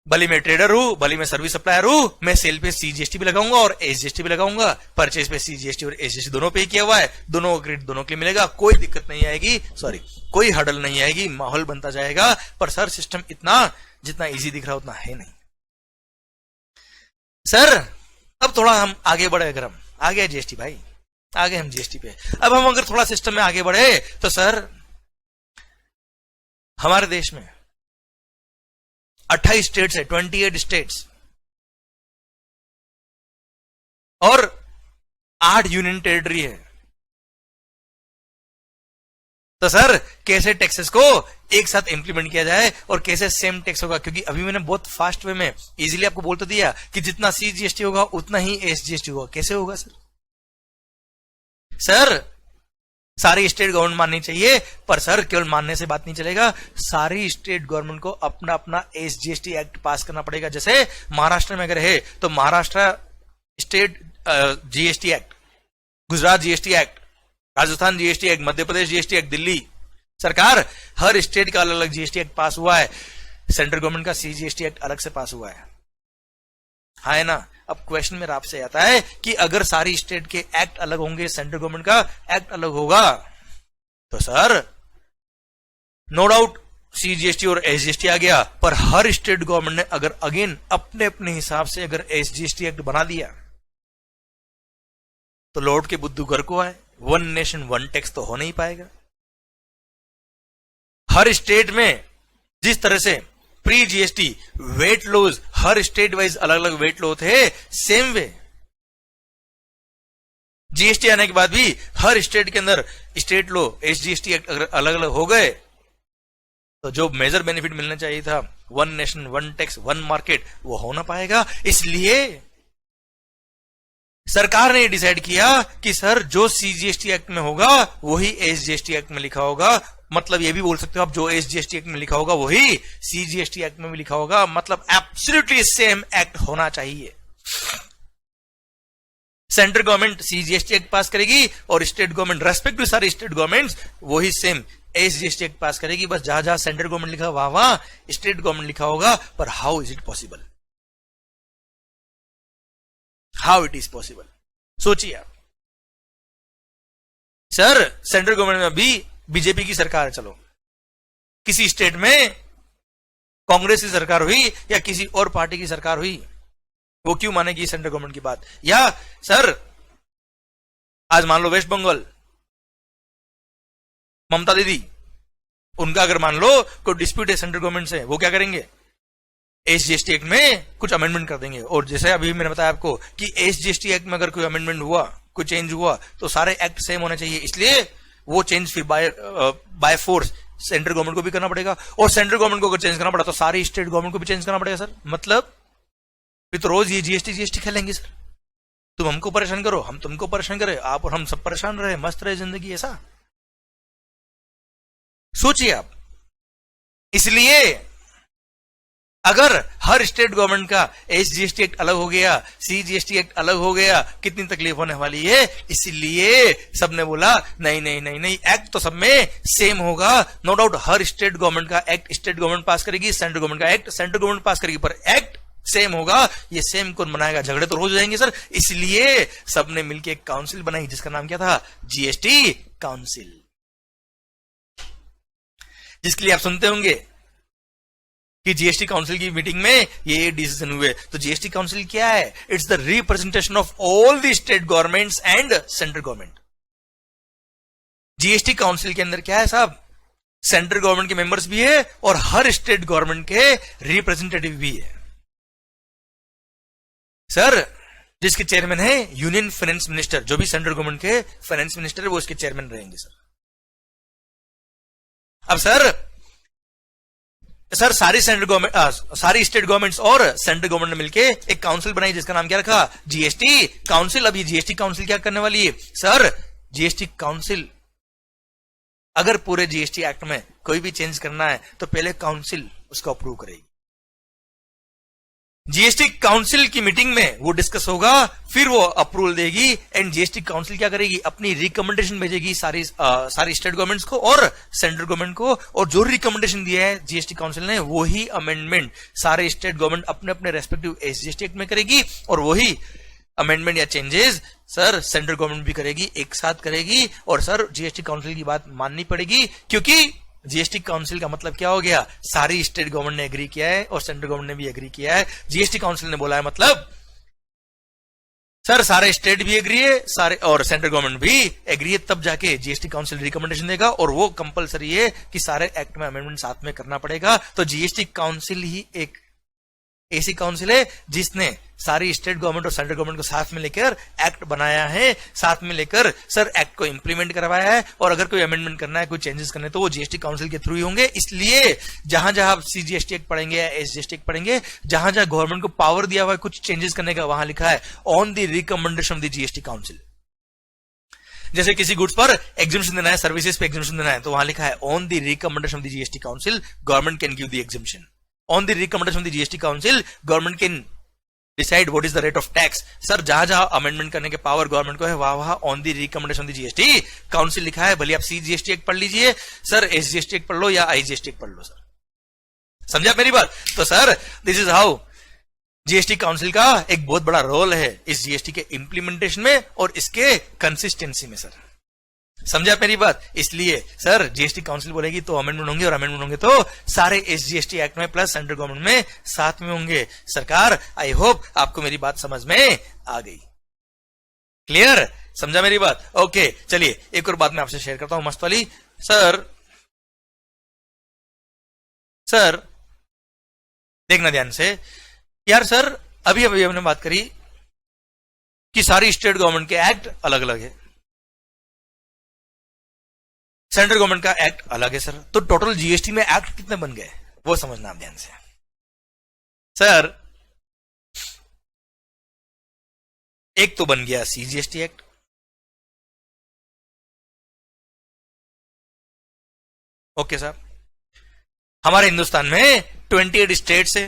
भले मैं ट्रेडर हूं, भले मैं सर्विस सप्लायर हूं, मैं सेल पे सीजीएसटी भी लगाऊंगा और एसजीएसटी भी लगाऊंगा, परचेज पे सीजीएसटी और एसजीएसटी दोनों पे किया हुआ है, दोनों का क्रेडिट दोनों के लिए मिलेगा, कोई दिक्कत नहीं आएगी, सॉरी कोई हर्डल नहीं आएगी, माहौल बनता जाएगा। पर सर सिस्टम इतना जितना इजी दिख रहा उतना है नहीं। सर अब थोड़ा हम आगे बढ़े, अगर हम आ गए जीएसटी भाई, आ गए हम जीएसटी पे, अब हम अगर थोड़ा सिस्टम में आगे बढ़े तो सर हमारे देश में 28 स्टेट्स है, 28 स्टेट्स और 8 यूनियन टेरिटरी है। तो सर कैसे टैक्सेस को एक साथ इंप्लीमेंट किया जाए और कैसे सेम टैक्स होगा, क्योंकि अभी मैंने बहुत फास्ट वे में इजीली आपको बोल तो दिया कि जितना सीजीएसटी होगा उतना ही एसजीएसटी होगा। कैसे होगा सर? सर सारी स्टेट गवर्नमेंट माननी चाहिए, पर सर केवल मानने से बात नहीं चलेगा, सारी स्टेट गवर्नमेंट को अपना अपना एसजीएसटी एक्ट पास करना पड़ेगा। जैसे महाराष्ट्र में अगर है तो Maharashtra state GST act, Gujarat GST act, Rajasthan GST act, Madhya Pradesh GST act, Delhi सरकार, हर स्टेट का अलग अलग जीएसटी एक्ट पास हुआ है। सेंट्रल गवर्नमेंट का सीजीएसटी एक्ट अलग से पास हुआ है, हाँ है ना। अब क्वेश्चन मेरा आपसे आता है कि अगर सारी स्टेट के एक्ट अलग होंगे, सेंट्रल गवर्नमेंट का एक्ट अलग होगा, तो सर नो डाउट सीजीएसटी और एसजीएसटी आ गया, पर हर स्टेट गवर्नमेंट ने अगर अगेन अपने अपने हिसाब से अगर एसजीएसटी एक्ट बना दिया तो लौट के बुद्धू घर को आए, वन नेशन वन टैक्स तो हो नहीं पाएगा। हर स्टेट में जिस तरह से प्री जीएसटी वेट लॉज हर स्टेट वाइज अलग अलग वेट लॉ थे, सेम वे जीएसटी आने के बाद भी हर स्टेट के अंदर स्टेट लॉ एसजीएसटी एक्ट अगर अलग अलग हो गए तो जो मेजर बेनिफिट मिलना चाहिए था, one nation one tax one market, वो हो ना पाएगा। इसलिए सरकार ने डिसाइड किया कि सर जो सीजीएसटी एक्ट में होगा वही एसजीएसटी एक्ट में लिखा होगा। मतलब ये भी बोल सकते हो आप, जो एसजीएसटी एक्ट में लिखा होगा वही सीजीएसटी एक्ट में भी लिखा होगा। मतलब एब्सोल्युटली सेम एक्ट होना चाहिए। सेंट्रल गवर्नमेंट सीजीएसटी एक्ट पास करेगी और स्टेट गवर्नमेंट, रेस्पेक्टिव सारी स्टेट गवर्नमेंट्स वही सेम एसजीएसटी एक्ट पास करेगी। बस जहां जहां सेंट्रल गवर्नमेंट लिखा वहां वहां स्टेट गवर्नमेंट लिखा होगा। पर how is it possible? How it is possible? सोचिए आप। सर सेंट्रल गवर्नमेंट में अभी बीजेपी की सरकार है, चलो किसी स्टेट में कांग्रेस की सरकार हुई या किसी और पार्टी की सरकार हुई, वो क्यों मानेगी सेंट्रल गवर्नमेंट की बात? या सर आज मान लो वेस्ट बंगाल, ममता दीदी, उनका अगर मान लो कोई डिस्प्यूट है सेंट्रल गवर्नमेंट से, वो क्या करेंगे? एसजीएसटी एक्ट में कुछ अमेंडमेंट कर देंगे। और जैसे अभी मैंने बताया आपको कि एसजीएसटी एक्ट में अगर कोई अमेंडमेंट हुआ, कोई चेंज हुआ, तो सारे एक्ट सेम होने चाहिए। इसलिए वो चेंज फिर बाय फोर्स सेंट्रल गवर्नमेंट को भी करना पड़ेगा। और सेंट्रल गवर्नमेंट को अगर चेंज करना पड़ा तो सारी स्टेट गवर्नमेंट को भी चेंज करना पड़ेगा। सर मतलब फिर तो रोज ये जीएसटी खेलेंगे। सर तुम हमको परेशान करो, हम तुमको परेशान करें, आप और हम सब परेशान रहे, मस्त रहे जिंदगी। ऐसा सोचिए आप। इसलिए अगर हर स्टेट गवर्नमेंट का एसजीएसटी एक्ट अलग हो गया, सीजीएसटी एक्ट अलग हो गया, कितनी तकलीफ होने वाली है। इसलिए सबने बोला नहीं नहीं नहीं नहीं, एक्ट तो सब में सेम होगा। नो डाउट हर स्टेट गवर्नमेंट का एक्ट स्टेट गवर्नमेंट पास करेगी, सेंट्रल गवर्नमेंट का एक्ट सेंट्रल गवर्नमेंट पास करेगी, पर एक्ट सेम होगा। ये सेम कौन बनाएगा? झगड़े तो रोज हो जाएंगे सर। इसलिए सबने मिलकर एक काउंसिल बनाई जिसका नाम क्या था? GST council. जिसके लिए आप सुनते होंगे कि जीएसटी काउंसिल की मीटिंग में ये डिसीजन हुए। तो जीएसटी काउंसिल क्या है? It's the representation of all the state governments and central government. GST council के अंदर क्या है साहब? सेंट्रल गवर्नमेंट के मेंबर्स भी है और हर स्टेट गवर्नमेंट के रिप्रेजेंटेटिव भी है। सर जिसके चेयरमैन है यूनियन फाइनेंस मिनिस्टर, जो भी सेंट्रल गवर्नमेंट के फाइनेंस मिनिस्टर है वो इसके चेयरमैन रहेंगे। सर अब सर सारी सेंट्रल गवर्नमेंट, सारी स्टेट गवर्नमेंट्स और सेंट्रल गवर्नमेंट ने मिलके एक काउंसिल बनाई जिसका नाम क्या रखा? GST council. अब ये जीएसटी काउंसिल क्या करने वाली है? सर जीएसटी काउंसिल अगर पूरे जीएसटी एक्ट में कोई भी चेंज करना है तो पहले काउंसिल उसको अप्रूव करेगी। जीएसटी काउंसिल की मीटिंग में वो डिस्कस होगा, फिर वो अप्रूवल देगी एंड जीएसटी काउंसिल क्या करेगी? अपनी रिकमेंडेशन भेजेगी सारी स्टेट गवर्नमेंट्स को और सेंट्रल गवर्नमेंट को। और जो रिकमेंडेशन दिया है जीएसटी काउंसिल ने, वही अमेंडमेंट सारे स्टेट गवर्नमेंट अपने अपने रेस्पेक्टिव एसजीएसटी एक्ट में करेगी। और वही अमेंडमेंट या चेंजेस सर सेंट्रल गवर्नमेंट भी करेगी, एक साथ करेगी। और सर जीएसटी काउंसिल की बात माननी पड़ेगी, क्योंकि जीएसटी काउंसिल का मतलब क्या हो गया? सारी स्टेट गवर्नमेंट ने एग्री किया है और सेंट्रल गवर्नमेंट ने भी एग्री किया है। जीएसटी काउंसिल ने बोला है मतलब सर सारे स्टेट भी एग्री है, सारे और सेंट्रल गवर्नमेंट भी एग्री है, तब जाके जीएसटी काउंसिल रिकमेंडेशन देगा। और वो कंपलसरी है कि सारे एक्ट में अमेंडमेंट साथ में करना पड़ेगा। तो जीएसटी काउंसिल ही एक ऐसी काउंसिल है जिसने सारी स्टेट गवर्नमेंट और सेंट्रल गवर्नमेंट को साथ में लेकर एक्ट बनाया है, साथ में लेकर सर एक्ट को इंप्लीमेंट करवाया है। और अगर कोई अमेंडमेंट करना है, कोई चेंजेस करने, तो वो जीएसटी काउंसिल के थ्रू ही होंगे। इसलिए जहां जहां आप सीजीएसटी एक्ट पढ़ेंगे या एसजीएसटी एक्ट पढ़ेंगे, जहां जहां गवर्नमेंट को पावर दिया हुआ है कुछ चेंजेस करने का, वहां लिखा है on the recommendation of the GST council. जैसे किसी गुड्स पर एग्जिबिशन देना है, सर्विसेज पे एग्जिबिशन देना है, तो वहां लिखा है on the recommendation of the GST council government can give the exhibition. On the recommendation of the GST Council, government can decide what is the rate of tax. Sir जहां जहां amendment करने के पावर गवर्नमेंट को है, वहां वहां on the recommendation the GST council लिखा है। भले आप सीजीएसटी एक्ट पढ़ लीजिए सर, एसजीएसटी एक्ट पढ़ लो या आईजीएसटी एक्ट पढ़ लो सर। समझा मेरी बात? तो sir this is how GST council का एक बहुत बड़ा रोल है इस जीएसटी के इंप्लीमेंटेशन में और इसके कंसिस्टेंसी में। सर समझा मेरी बात? इसलिए सर जीएसटी काउंसिल बोलेगी तो अमेंडमेंट होंगे, और अमेंडमेंट होंगे तो सारे एसजीएसटी एक्ट में प्लस सेंट्रल गवर्नमेंट में साथ में होंगे। सरकार आई होप आपको मेरी बात समझ में आ गई। क्लियर? समझा मेरी बात? ओके चलिए एक और बात मैं आपसे शेयर करता हूं मस्त वाली। सर देखना ध्यान से यार। सर अभी हमने बात करी कि सारी स्टेट गवर्नमेंट के एक्ट अलग अलग है, सेंट्रल गवर्नमेंट का एक्ट अलग है। सर तो टोटल जीएसटी में एक्ट कितने बन गए वो समझना आप ध्यान से। सर एक तो बन गया सीजीएसटी एक्ट, ओके साहब। हमारे हिंदुस्तान में 28 स्टेट्स है,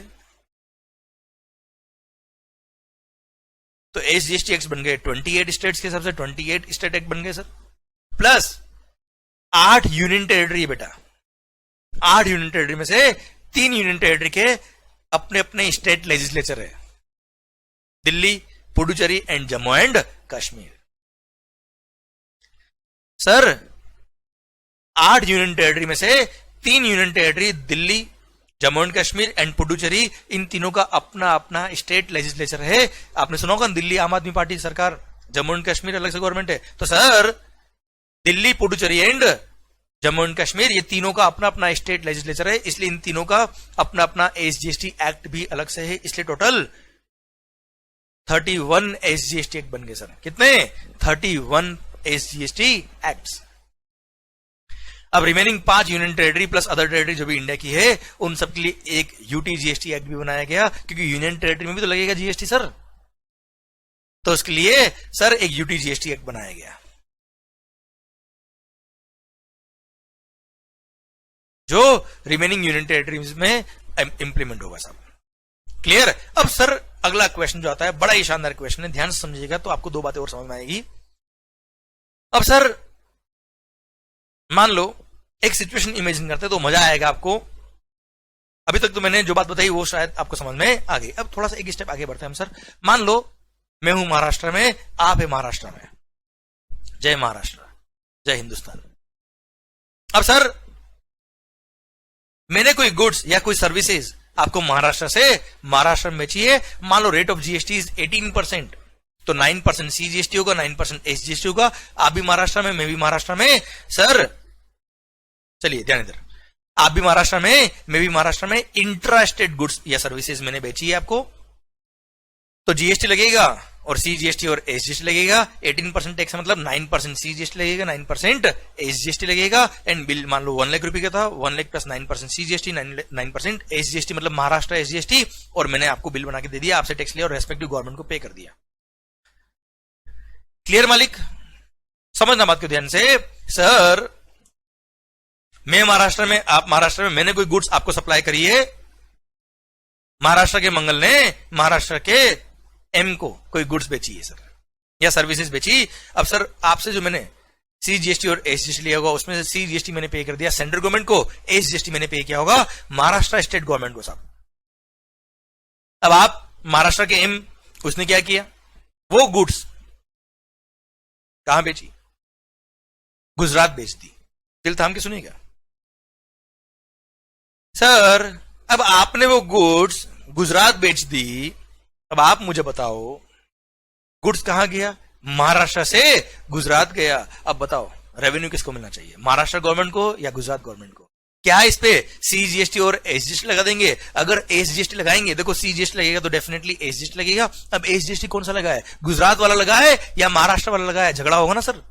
तो एसजीएसटी एक्ट बन गए 28 स्टेट्स के हिसाब से 28 स्टेट एक्ट बन गए सर, प्लस 8 यूनियन टेरिटरी है बेटा। 8 यूनियन टेरिटरी में से 3 यूनियन टेरिटरी के अपने अपने स्टेट लेजिस्लेचर है, Delhi, Puducherry and Jammu and Kashmir. Sir 8 union territory में से 3 union territory Delhi, Jammu and Kashmir and Puducherry, इन तीनों का अपना अपना स्टेट लेजिस्लेचर है। आपने सुना होगा दिल्ली आम आदमी पार्टी की सरकार, जम्मू एंड कश्मीर अलग से गवर्नमेंट है। तो sir Delhi, Puducherry and Jammu and Kashmir, ये तीनों का अपना अपना स्टेट लेजिस्लेचर है, इसलिए इन तीनों का अपना अपना एसजीएसटी एक्ट भी अलग से है। इसलिए टोटल 31 एसजीएसटी एक्ट बन गए सर। कितने? 31 एसजीएसटी एक्ट्स। अब remaining 5 union territory plus other territory जो भी इंडिया की है, उन सब के लिए एक यूटी जीएसटी एक्ट भी बनाया गया, क्योंकि यूनियन टेरिटरी में भी तो लगेगा जीएसटी सर, तो उसके लिए सर एक यूटी जीएसटी एक्ट बनाया गया, जो रिमेनिंग यूनियन टेरिटरीज में इंप्लीमेंट होगा साहब। क्लियर? अब सर अगला क्वेश्चन जो आता है बड़ा ही शानदार क्वेश्चन है, ध्यान से समझिएगा तो आपको 2 बातें और समझ में आएगी। अब सर मान लो एक सिचुएशन इमेजिन करते हैं तो मजा आएगा आपको। अभी तक तो मैंने जो बात बताई वो शायद आपको समझ में आ गई। अब थोड़ा सा एक स्टेप आगे बढ़ते हैं हम सर। मान लो मैं हूं महाराष्ट्र में, आप है महाराष्ट्र में। जय महाराष्ट्र, जय हिंदुस्तान। अब सर मैंने कोई गुड्स या कोई सर्विसेज आपको महाराष्ट्र में बेची है। मान लो रेट ऑफ जीएसटी इज 18%, तो 9% सीजीएसटी होगा, 9% एसजीएसटी होगा। आप भी महाराष्ट्र में, मैं भी महाराष्ट्र में। सर चलिए ध्यान इधर, आप भी महाराष्ट्र में, मैं भी महाराष्ट्र में। इंट्रा स्टेट गुड्स या सर्विसेज मैंने बेची है आपको, तो जीएसटी लगेगा और सीजीएसटी और एसजीएसटी लगेगा। 18% टैक्स मतलब 9% सीजीएसटी लगेगा, 9% एसजीएसटी लगेगा। एंड बिल मान लो 1 लाख रुपए का था, 1 लाख प्लस 9% सीजीएसटी, 9% एसजीएसटी मतलब महाराष्ट्र एसजीएसटी, और मैंने आपको बिल बना के दे दिया, आपसे टैक्स लिया और रेस्पेक्टिव गवर्नमेंट को पे कर दिया। क्लियर मालिक? समझना बात को ध्यान से। सर मैं महाराष्ट्र में, आप महाराष्ट्र में, मैंने कोई गुड्स आपको सप्लाई करी है, महाराष्ट्र के मंगल ने महाराष्ट्र के एम को कोई गुड्स बेची है सर, या सर्विसेज बेची। अब सर आपसे जो मैंने सीजीएसटी और एसजीएसटी लिया होगा, उसमें से सीजीएसटी मैंने पे कर दिया सेंट्रल गवर्नमेंट को, एसजीएसटी मैंने पे किया होगा महाराष्ट्र स्टेट गवर्नमेंट को साहब। अब आप महाराष्ट्र के एम, उसने क्या किया, वो गुड्स कहां बेची? गुजरात बेच दी। दिल थाम के सुनिएगा सर। अब आपने वो गुड्स गुजरात बेच दी। अब आप मुझे बताओ गुड्स कहां गया? महाराष्ट्र से गुजरात गया। अब बताओ रेवेन्यू किसको मिलना चाहिए, महाराष्ट्र गवर्नमेंट को या गुजरात गवर्नमेंट को? क्या इस पे सीजीएसटी और एसजीएसटी लगा देंगे? अगर एसजीएसटी लगाएंगे, देखो सीजीएसटी लगेगा तो डेफिनेटली एसजीएसटी लगेगा। अब एसजीएसटी कौन सा लगा है, गुजरात वाला लगा है या महाराष्ट्र वाला लगा है? झगड़ा होगा ना सर।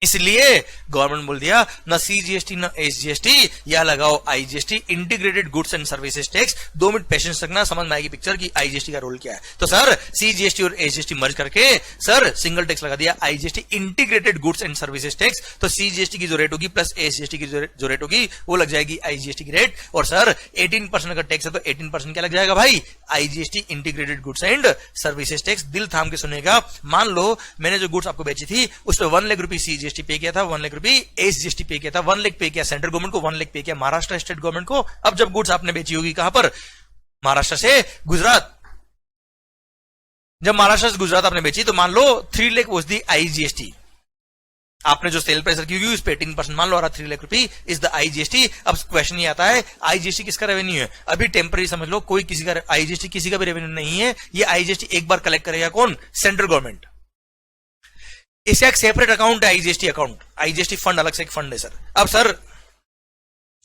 इसलिए गवर्नमेंट बोल दिया ना सीजीएसटी ना एसजीएसटी, या लगाओ IGST, integrated goods and services tax. 2 minute patience रखना, समझ में आएगी पिक्चर की आईजीएसटी का रोल क्या है। तो सर सीजीएसटी और एसजीएसटी मर्ज करके सर सिंगल टैक्स लगा दिया IGST, integrated goods and services tax. तो सीजीएसटी की जो रेट होगी प्लस एसजीएसटी की जो रेट होगी वो लग जाएगी आईजीएसटी की रेट। और सर 18% का टैक्स है तो 18% क्या लग जाएगा भाई? IGST, integrated goods and services tax. दिल थाम के सुनेगा। मान लो मैंने जो गुड्स आपको बेची थी उस पर 1 लाख रुपए सीजीएसटी पे किया था, 1 लाख रुपए एसजीएसटी पे किया था, 1 लाख पे किया सेंट्रल गवर्नमेंट को, 1 लाख पे किया महाराष्ट्र स्टेट गवर्नमेंट को। अब जब गुड्स आपने बेची होगी कहां पर? महाराष्ट्र से गुजरात। जब महाराष्ट्र से गुजरात आपने बेची तो मान लो 3 लाख वॉज दी आईजीएसटी। आपने जो सेल प्राइस रखी होगी उस पे 18% मान लो आ रहा, 3 लाख रुपए इज द आईजीएसटी। अब क्वेश्चन ये आता है आईजीएसटी किसका रेवेन्यू है? अभी टेम्पररी समझ लो, कोई किसी का आईजीएसटी किसी का भी रेवेन्यू नहीं है। ये आईजीएसटी एक बार कलेक्ट करेगा कौन? Central government. इसका एक सेपरेट अकाउंट है आईजीएसटी अकाउंट, आईजीएसटी फंड अलग से एक फंड है सर। अब सर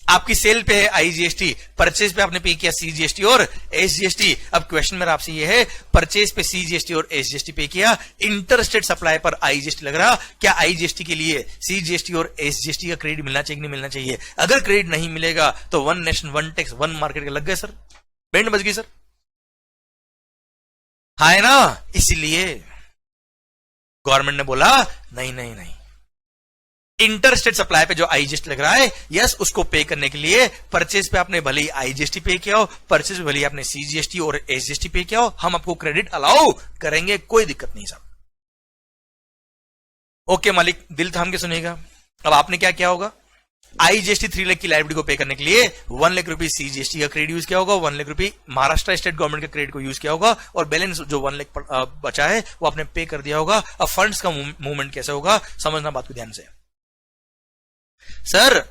आपकी सेल पे है आईजीएसटी, परचेज पे आपने पे किया सीजीएसटी और एसजीएसटी। अब क्वेश्चन मेरा आपसे ये है, परचेज पे सीजीएसटी और एसजीएसटी पे किया, इंटरस्टेट सप्लाई पर आईजीएसटी लग रहा, क्या आईजीएसटी के लिए सीजीएसटी और एसजीएसटी का क्रेडिट मिलना चाहिए कि नहीं मिलना चाहिए? अगर क्रेडिट नहीं मिलेगा तो 1 नेशन 1 टैक्स 1 मार्केट के लग गए सर, बैंड बज गई सर। हाँ है ना, इसलिए गवर्नमेंट ने बोला नहीं नहीं नहीं, इंटर स्टेट सप्लाई पे जो आईजीएसटी लग रहा है, यस, उसको पे करने के लिए परचेज पे आपने भले ही आईजीएसटी पे किया हो, परचेज पे भले ही आपने सीजीएसटी और एसजीएसटी पे किया हो, हम आपको क्रेडिट अलाउ करेंगे, कोई दिक्कत नहीं साहब। ओके मालिक, दिल थाम के सुनिएगा। अब आपने क्या किया होगा, आईजीएसटी 3 लाख की लाइबिलिटी को पे करने के लिए 1 लाख रुपए सीजीएसटी का क्रेडिट यूज किया होगा, 1 लाख रुपए महाराष्ट्र स्टेट गवर्नमेंट के क्रेडिट को यूज किया होगा, और बैलेंस जो 1 लाख बचा है वो आपने पे कर दिया होगा। अब फंड्स का मूवमेंट कैसे होगा, समझना बात को ध्यान से। सर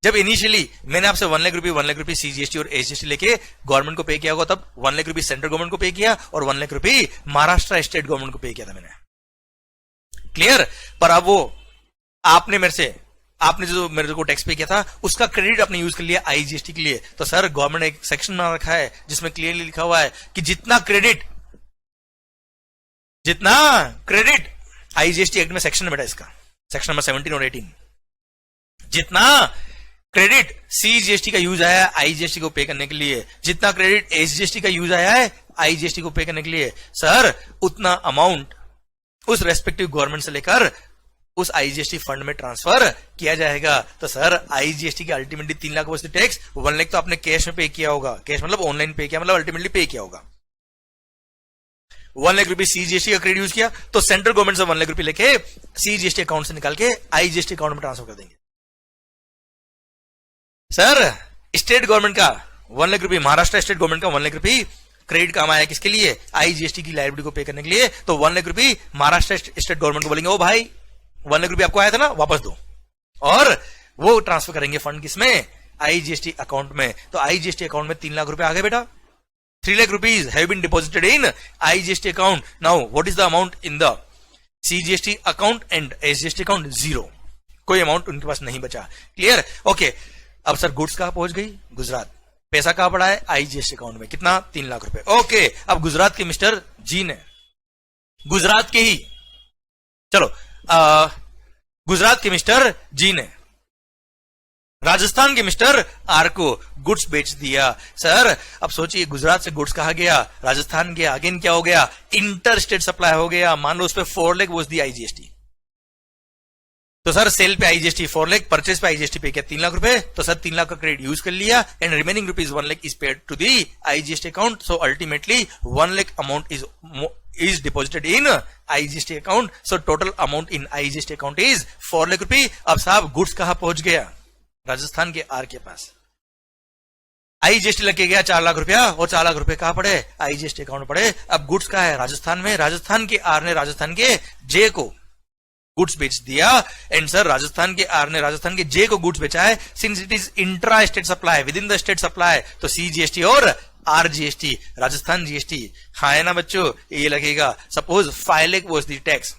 जब इनिशियली मैंने आपसे 1 लाख रुपए सीजीएसटी और एसजीएसटी लेके गवर्नमेंट को पे किया होगा, तब 1 लाख रुपए सेंट्रल गवर्नमेंट को पे किया और 1 लाख रुपए महाराष्ट्र स्टेट गवर्नमेंट को पे किया था मैंने, क्लियर। पर अब वो आपने जो मेरे को टैक्स पे किया था उसका क्रेडिट आपने यूज कर लिया आईजीएसटी के लिए। तो सर गवर्नमेंट ने एक सेक्शन बना रखा है जिसमें क्लियरली लिखा हुआ है कि जितना क्रेडिट आईजीएसटी एक्ट में सेक्शन बेटा, इसका सेक्शन नंबर 17 और 18, जितना क्रेडिट सीजीएसटी का यूज आया है आईजीएसटी को पे करने के लिए, जितना क्रेडिट एसजीएसटी का यूज आया है आईजीएसटी को पे करने के लिए, सर उतना अमाउंट उस रेस्पेक्टिव गवर्नमेंट से लेकर उस आईजीएसटी फंड में ट्रांसफर किया जाएगा। तो सर आईजीएसटी की अल्टीमेटली 3 लाख वस्तु टैक्स, 1 लाख तो आपने कैश में पे किया होगा, कैश मतलब ऑनलाइन पे किया, मतलब अल्टीमेटली पे किया होगा। 1 लाख रुपए सीजीएसटी का क्रेडिट यूज किया तो सेंट्रल गवर्नमेंट से 1 लाख रुपए लेके सीजीएसटी अकाउंट से निकाल के आईजीएसटी अकाउंट में ट्रांसफर कर देंगे। सर स्टेट गवर्नमेंट का 1 लाख रुपए, महाराष्ट्र स्टेट गवर्नमेंट का 1 लाख रुपए क्रेडिट काम आया किसके लिए, आईजीएसटी की लायबिलिटी को पे करने के लिए। तो 1 लाख रुपए महाराष्ट्र स्टेट गवर्नमेंट को बोलेंगे, ओ भाई 1 लाख रुपए आपको आया था ना, वापस दो, और वो ट्रांसफर करेंगे फंड किसमें, आईजीएसटी अकाउंट में। तो आईजीएसटी अकाउंट में 3 लाख रुपए आ गए बेटा, 3 lakh rupees have been deposited in IGST account. Now, what is the amount in the CGST account and SGST account? 0. कोई अमाउंट उनके पास नहीं बचा। क्लियर? ओके। अब सर गुड्स कहां पहुंच गई? गुजरात। पैसा कहां पड़ा है? आईजीएसटी अकाउंट में। कितना? 3 लाख रुपए। ओके। अब गुजरात के मिस्टर जी ने, गुजरात के ही, चलो गुजरात के मिस्टर जी ने राजस्थान के मिस्टर आर को गुड्स बेच दिया। सर अब सोचिए, गुजरात से गुड्स कहा गया, राजस्थान गया, अगेन क्या हो गया? इंटर स्टेट सप्लाई हो गया। मान लो उस पर 4 लाख वॉज दी आईजीएसटी, तो सर सेल पे आईजीएसटी 4 लाख, परचेज पे आईजीएसटी पे क्या 3 लाख रुपए, तो सर 3 लाख का क्रेडिट यूज कर लिया and remaining rupees 1 lakh is paid to the IGST account. So ultimately 1 lakh amount is deposited in IGST account. So total amount in IGST account is 4 lakh रुपए। अब साहब गुड्स कहां पहुंच गया? राजस्थान के आर के पास। आईजीएसटी लग के गया 4 लाख रुपया, और 4 लाख रुपए कहां पड़े? आईजीएसटी अकाउंट पड़े। अब गुड्स कहां है? राजस्थान में। राजस्थान के आर ने राजस्थान के जे को गुड्स बेच दिया एंड सर राजस्थान के आर ने राजस्थान के जे को गुड्स बेचा है। Since it is intra state supply, with in the state supply, तो सीजीएसटी और आरजीएसटी, राजस्थान जीएसटी, हाँ है ना बच्चों? ये लगेगा। Suppose 5 lakh was the tax,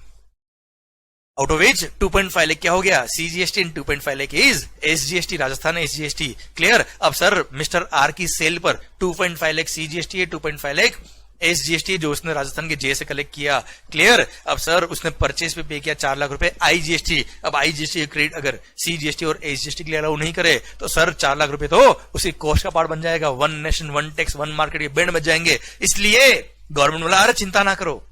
out of which 2.5 lakh क्या हो गया? CGST in 2.5 lakh is SGST, Rajasthan SGST. Clear? अब सर मिस्टर आर की सेल पर 2.5 लाख सीजीएसटी है, 2.5 लाख एसजीएसटी जो उसने राजस्थान के जे से कलेक्ट किया। क्लियर? अब सर उसने परचेज पे किया 4 लाख रुपए आईजीएसटी। अब आईजीएसटी क्रेडिट अगर सीजीएसटी और एसजीएसटी के लिए अलाउ नहीं करे तो सर 4 लाख रुपए तो उसी कॉस्ट का पार्ट बन जाएगा। 1 नेशन 1 टैक्स 1 मार्केट के बैंड बच जाएंगे। इसलिए गवर्नमेंट बोला अरे चिंता ना करो,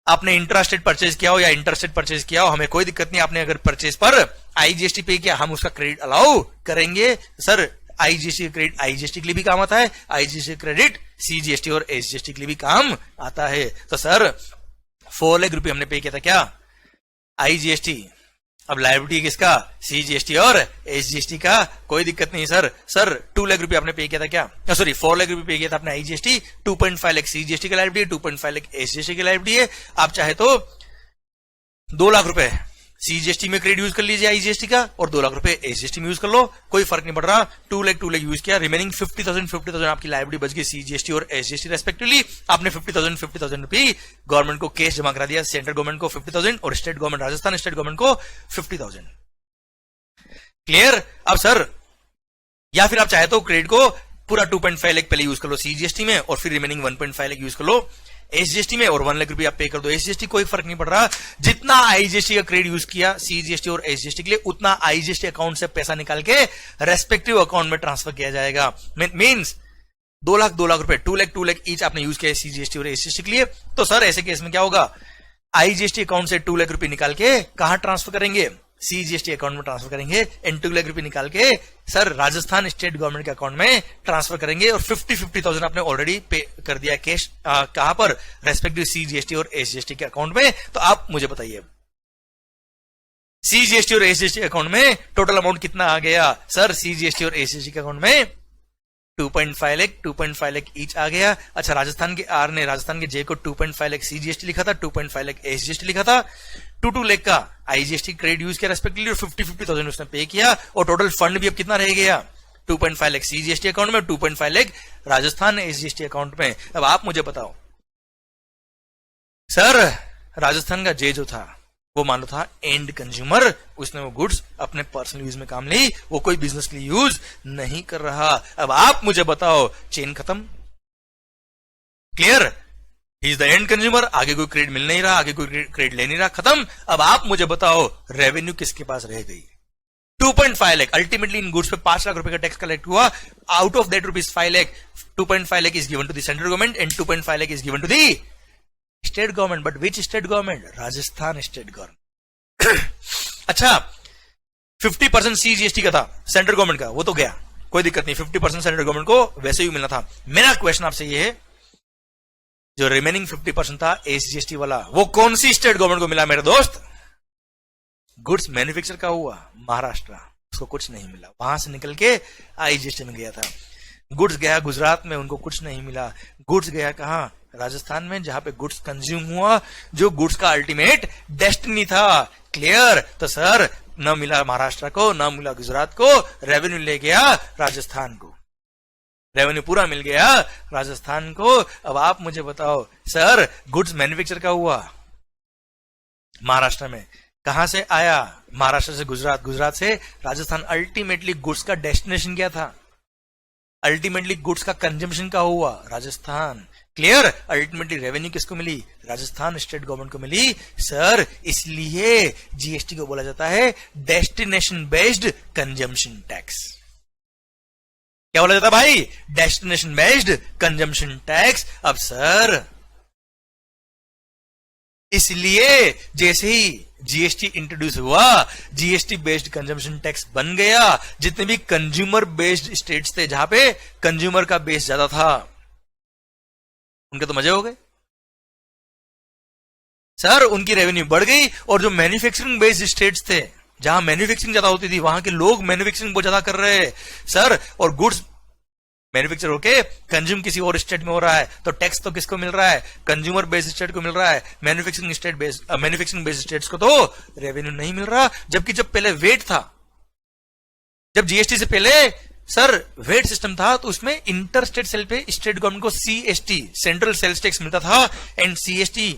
आपने इंट्रा स्टेट परचेज किया हो या इंटर स्टेट परचेज किया हो, हमें कोई दिक्कत नहीं। आपने अगर परचेज पर आईजीएसटी पे किया, हम उसका क्रेडिट अलाउ करेंगे। सर आईजीएसटी क्रेडिट आईजीएसटी के लिए भी काम आता है, आईजीएसटी क्रेडिट सीजीएसटी और एसजीएसटी के लिए भी काम आता है। तो सर 4 लाख रुपए हमने पे किया था क्या? आईजीएसटी। अब लायबिलिटी किसका? सीजीएसटी और एसजीएसटी का। कोई दिक्कत नहीं सर। सर 2 लाख रुपए आपने पे किया था क्या? सॉरी 4 लाख रुपए पे किया था आपने आईजीएसटी, 2.5 लाख सीजीएसटी की लायबिलिटी, 2.5 लाख एसजीएसटी की लायबिलिटी है। आप चाहे तो 2 लाख रुपए सीजीएसटी में क्रेडिट यूज कर लीजिए आईजीएसटी का, और 2 लाख रुपए एसजीएसटी में यूज कर लो, कोई फर्क नहीं पड़ रहा। 2 लाख यूज किया, रिमेनिंग 50,000 आपकी लायबिलिटी बच गई सीजीएसटी और एसजीएसटी रेस्पेक्टिवली। आपने 50,000 रुपए गवर्नमेंट को कैश जमा करा दिया, सेंट्रल गवर्नमेंट को 50,000 और state government Rajasthan state government को 50,000। क्लियर? अब सर या फिर आप चाहे तो क्रेडिट को पूरा 2.5 लाख पहले यूज कर लो सीजीएसटी में, और फिर रिमेनिंग 1.5 लाख यूज कर लो एसजीएसटी में, और 1 लाख रुपए आप पे कर दो एसजीएसटी। कोई फर्क नहीं पड़ रहा। जितना आईजीएसटी का क्रेडिट यूज किया सीजीएसटी और एसजीएसटी के लिए, उतना आईजीएसटी अकाउंट से पैसा निकाल के रेस्पेक्टिव अकाउंट में ट्रांसफर किया जाएगा। मींस 2 लाख रुपए, 2 लाख ईच आपने यूज किया सीजीएसटी और एसजीएसटी के लिए, तो सर ऐसे केस में क्या होगा, आईजीएसटी अकाउंट से 2 लाख रुपए निकाल के कहां ट्रांसफर करेंगे, सीजीएसटी अकाउंट में ट्रांसफर करेंगे, एंड 2 लाख रुपए निकाल के सर राजस्थान स्टेट गवर्नमेंट के अकाउंट में ट्रांसफर करेंगे, और 50,000 आपने ऑलरेडी पे कर दिया कैश, कहां पर, रेस्पेक्टिव सीजीएसटी और एसजीएसटी के अकाउंट में। तो आप मुझे बताइए सीजीएसटी और एसजीएसटी अकाउंट में टोटल अमाउंट कितना आ गया, सर सीजीएसटी और एसजीएसटी के अकाउंट में 2.5 लाख ईच आ गया। अच्छा, राजस्थान के आर ने, राजस्थान के जे को 2.5 लाख सीजीएसटी लिखा था, 2.5 लाख एसजीएसटी लिखा था, 2 लाख का आईजीएसटी क्रेडिट यूज किया रेस्पेक्टिवली, और 50,000 उसने पे किया, और टोटल फंड भी अब कितना रह गया, 2.5 लाख सीजीएसटी अकाउंट में, 2.5 लाख राजस्थान एसजीएसटी अकाउंट में। अब आप मुझे बताओ सर, राजस्थान का जे जो था वो मान लो था एंड कंज्यूमर, उसने वो गुड्स अपने पर्सनल यूज में काम ली, वो कोई बिजनेस के लिए यूज नहीं कर रहा। अब आप मुझे बताओ, चेन खत्म, clear, he is the end consumer, आगे कोई क्रेडिट मिल नहीं रहा, आगे कोई क्रेडिट ले नहीं रहा, खत्म। अब आप मुझे बताओ रेवेन्यू किसके पास रह गई, 2.5 लाख, अल्टीमेटली इन गुड्स पे 5 लाख रुपए का टैक्स कलेक्ट हुआ, out of that rupees 5 lakh, 2.5 lakh is given to the central government and 2.5 lakh is given to the state government, but which state government, Rajasthan state government. अच्छा, 50% सीजीएसटी का था सेंट्रल गवर्नमेंट का, वो तो गया, कोई दिक्कत नहीं, 50% सेंट्रल गवर्नमेंट को वैसे ही मिलना था। मेरा क्वेश्चन आपसे ये है, जो रिमेनिंग 50% था एसजीएसटी वाला, वो कौन सी स्टेट गवर्नमेंट को मिला मेरे दोस्त, गुड्स मैन्युफैक्चर का हुआ महाराष्ट्र, उसको कुछ नहीं मिला, वहां से निकल के आईजीएसटी में गया था। गुड्स गया गुजरात में, उनको कुछ नहीं मिला। गुड्स गया कहां, राजस्थान में, जहां पे गुड्स कंज्यूम हुआ, जो गुड्स का अल्टीमेट डेस्टिनी था। क्लियर, तो सर न मिला महाराष्ट्र को, न मिला गुजरात को, रेवेन्यू ले गया राजस्थान को, रेवेन्यू पूरा मिल गया राजस्थान को। अब आप मुझे बताओ सर, गुड्स मैन्युफैक्चर का हुआ महाराष्ट्र में, कहां से आया, महाराष्ट्र से गुजरात, गुजरात से राजस्थान, अल्टीमेटली गुड्स का डेस्टिनेशन क्या था, अल्टीमेटली गुड्स का कंजम्पशन का हुआ राजस्थान। क्लियर, अल्टीमेटली रेवेन्यू किसको मिली, राजस्थान स्टेट गवर्नमेंट को मिली। सर इसलिए जीएसटी को बोला जाता है डेस्टिनेशन बेस्ड कंजम्पशन टैक्स। क्या बोला जाता है भाई, डेस्टिनेशन बेस्ड कंजम्पशन टैक्स। अब सर इसलिए जैसे ही जीएसटी इंट्रोड्यूस हुआ, जीएसटी बेस्ड कंजम्पशन टैक्स बन गया। जितने भी कंज्यूमर बेस्ड स्टेट्स थे, जहां पे कंज्यूमर का बेस ज्यादा था, उनके तो मजे हो गए सर, उनकी रेवेन्यू बढ़ गई। और जो मैन्युफैक्चरिंग बेस्ड स्टेट्स थे, जहां मैन्युफैक्चरिंग ज्यादा होती थी, वहां के लोग मैन्युफैक्चरिंग बहुत ज्यादा कर रहे हैं सर, और गुड्स मैन्युफैक्चर होके कंज्यूम किसी और स्टेट में हो रहा है, तो टैक्स तो किसको मिल रहा है, कंज्यूमर बेस्ड स्टेट को मिल रहा है, मैन्युफैक्चरिंग बेस्ड स्टेट्स को तो रेवेन्यू नहीं मिल रहा। जबकि जब पहले वेट था, जब जीएसटी से पहले सर वेट सिस्टम था, तो उसमें इंटर स्टेट सेल पे स्टेट गवर्नमेंट को सीएसटी, सेंट्रल सेल्स टैक्स मिलता था, एंड सीएसटी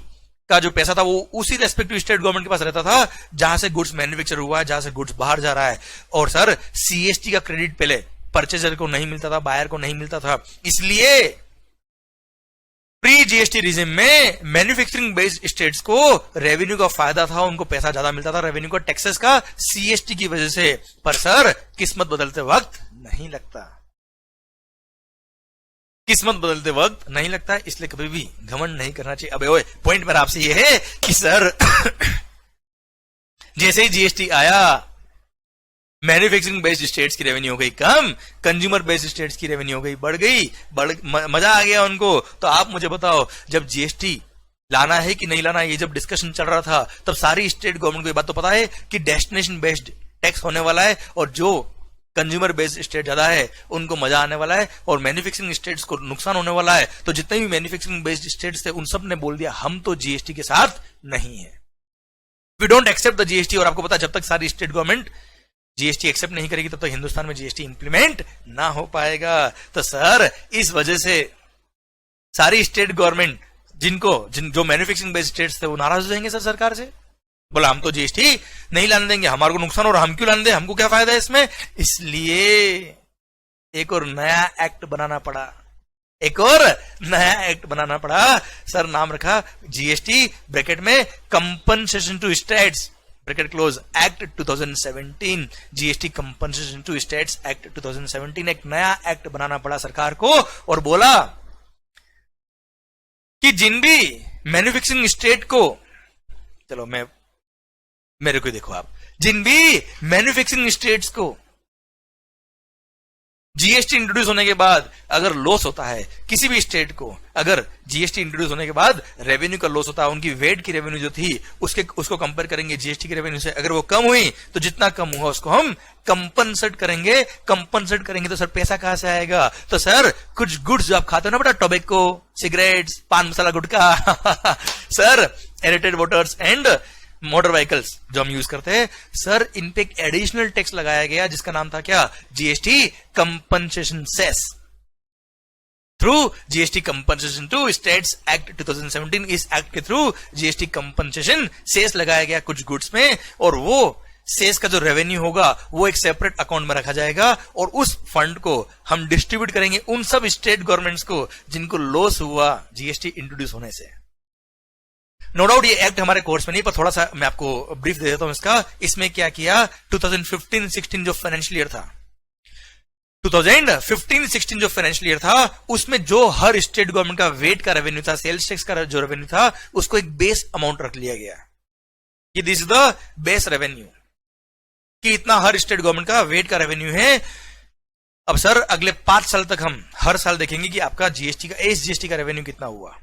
का जो पैसा था वो उसी रेस्पेक्टिव स्टेट गवर्नमेंट के पास रहता था जहां से गुड्स मैन्युफैक्चर हुआ है, जहां से गुड्स बाहर जा रहा है। और सर सीएसटी का क्रेडिट पहले परचेजर को नहीं मिलता था, बायर को नहीं मिलता था। इसलिए प्री जीएसटी रिजिम में मैन्युफैक्चरिंग बेस्ड स्टेट्स को रेवेन्यू का फायदा था, उनको पैसा ज्यादा मिलता था रेवेन्यू का, टैक्सेस का, सीएसटी की वजह से। पर सर किस्मत बदलते वक्त नहीं लगता, किस्मत बदलते वक्त नहीं लगता, इसलिए कभी भी घमंड नहीं करना चाहिए। अबे ओए, पॉइंट मेरा आपसे यह है कि सर जैसे ही जीएसटी आया, मैन्युफैक्चरिंग बेस्ड स्टेट्स की रेवेन्यू हो गई कम, कंज्यूमर बेस्ड स्टेट्स की रेवेन्यू हो गई बढ़ गई, मजा आ गया उनको। तो आप मुझे बताओ, जब जीएसटी लाना है कि नहीं लाना, ये जब डिस्कशन चल रहा था, तब सारी स्टेट गवर्नमेंट को ये बात तो पता है कि डेस्टिनेशन बेस्ड टैक्स होने वाला है, और जो कंज्यूमर बेस्ड स्टेट ज्यादा है उनको मजा आने वाला है, और मैन्युफैक्चरिंग स्टेट्स को नुकसान होने वाला है। तो जितने भी मैन्युफैक्चरिंग बेस्ड स्टेट्स थे, उन सब ने बोल दिया हम तो जीएसटी के साथ नहीं है, we don't accept the GST. और आपको पता, जब तक सारी स्टेट गवर्नमेंट जीएसटी एक्सेप्ट नहीं करेगी, तब तक हिंदुस्तान में जीएसटी इंप्लीमेंट ना हो पाएगा। तो सर इस वजह से सारी स्टेट गवर्नमेंट जो मैन्युफैक्चरिंग बेस्ड स्टेट्स थे, वो नाराज हो जाएंगे सर सरकार से, बोला हम तो जीएसटी नहीं लाने देंगे, हमारे को नुकसान हो रहा, हम क्यों लाने दें, हमको क्या फायदा है इसमें। इसलिए एक और नया एक्ट बनाना पड़ा, एक और नया एक्ट बनाना पड़ा। सर नाम रखा जीएसटी ब्रैकेट में compensation to states, bracket close, act 2017, GST compensation to states act 2017, एक नया एक्ट बनाना पड़ा सरकार को और बोला कि जिन भी मैन्युफैक्चरिंग स्टेट को, चलो मैं मेरे को देखो आप, जिन भी मैन्युफैक्चरिंग स्टेट्स को जीएसटी इंट्रोड्यूस होने के बाद अगर लॉस होता है, किसी भी स्टेट को अगर जीएसटी इंट्रोड्यूस होने के बाद रेवेन्यू का लॉस होता है, उनकी वेट की रेवेन्यू जो थी उसको कंपेयर करेंगे जीएसटी की रेवेन्यू से, अगर वो कम हुई तो जितना कम हुआ उसको हम कंपनसेट करेंगे। कंपनसेट करेंगे तो सर पैसा कहां से आएगा? तो सर कुछ गुड्स जो आप खाते हो ना बेटा, tobacco, cigarettes, pan masala, gutkha sir aerated waters and motor vehicles जो हम यूज करते हैं, सर इन पे एक एडिशनल टैक्स लगाया गया जिसका नाम था क्या? GST compensation cess. Through GST compensation to states act 2017, इस एक्ट के थ्रू जीएसटी कंपनसेशन सेस लगाया गया कुछ गुड्स में, और वो सेस का जो रेवेन्यू होगा वो एक सेपरेट अकाउंट में रखा जाएगा और उस फंड को हम डिस्ट्रीब्यूट करेंगे उन सब स्टेट गवर्नमेंट्स को जिनको लॉस हुआ जीएसटी इंट्रोड्यूस होने से। नो डाउट ये एक्ट हमारे कोर्स में नहीं, पर थोड़ा सा मैं आपको ब्रीफ दे देता हूं इसका। इसमें क्या किया, 2015-16 जो फाइनेंशियल ईयर था, 2015-16 जो फाइनेंशियल ईयर था, उसमें जो हर स्टेट गवर्नमेंट का वेट का रेवेन्यू था, सेल्स टैक्स का जो रेवेन्यू था, उसको एक बेस अमाउंट रख लिया गया कि this is the base revenue, कि इतना हर स्टेट गवर्नमेंट का वेट का रेवेन्यू है। अब सर अगले 5 साल तक हम हर साल देखेंगे कि आपका जीएसटी का, एसजीएसटी का रेवेन्यू कितना हुआ।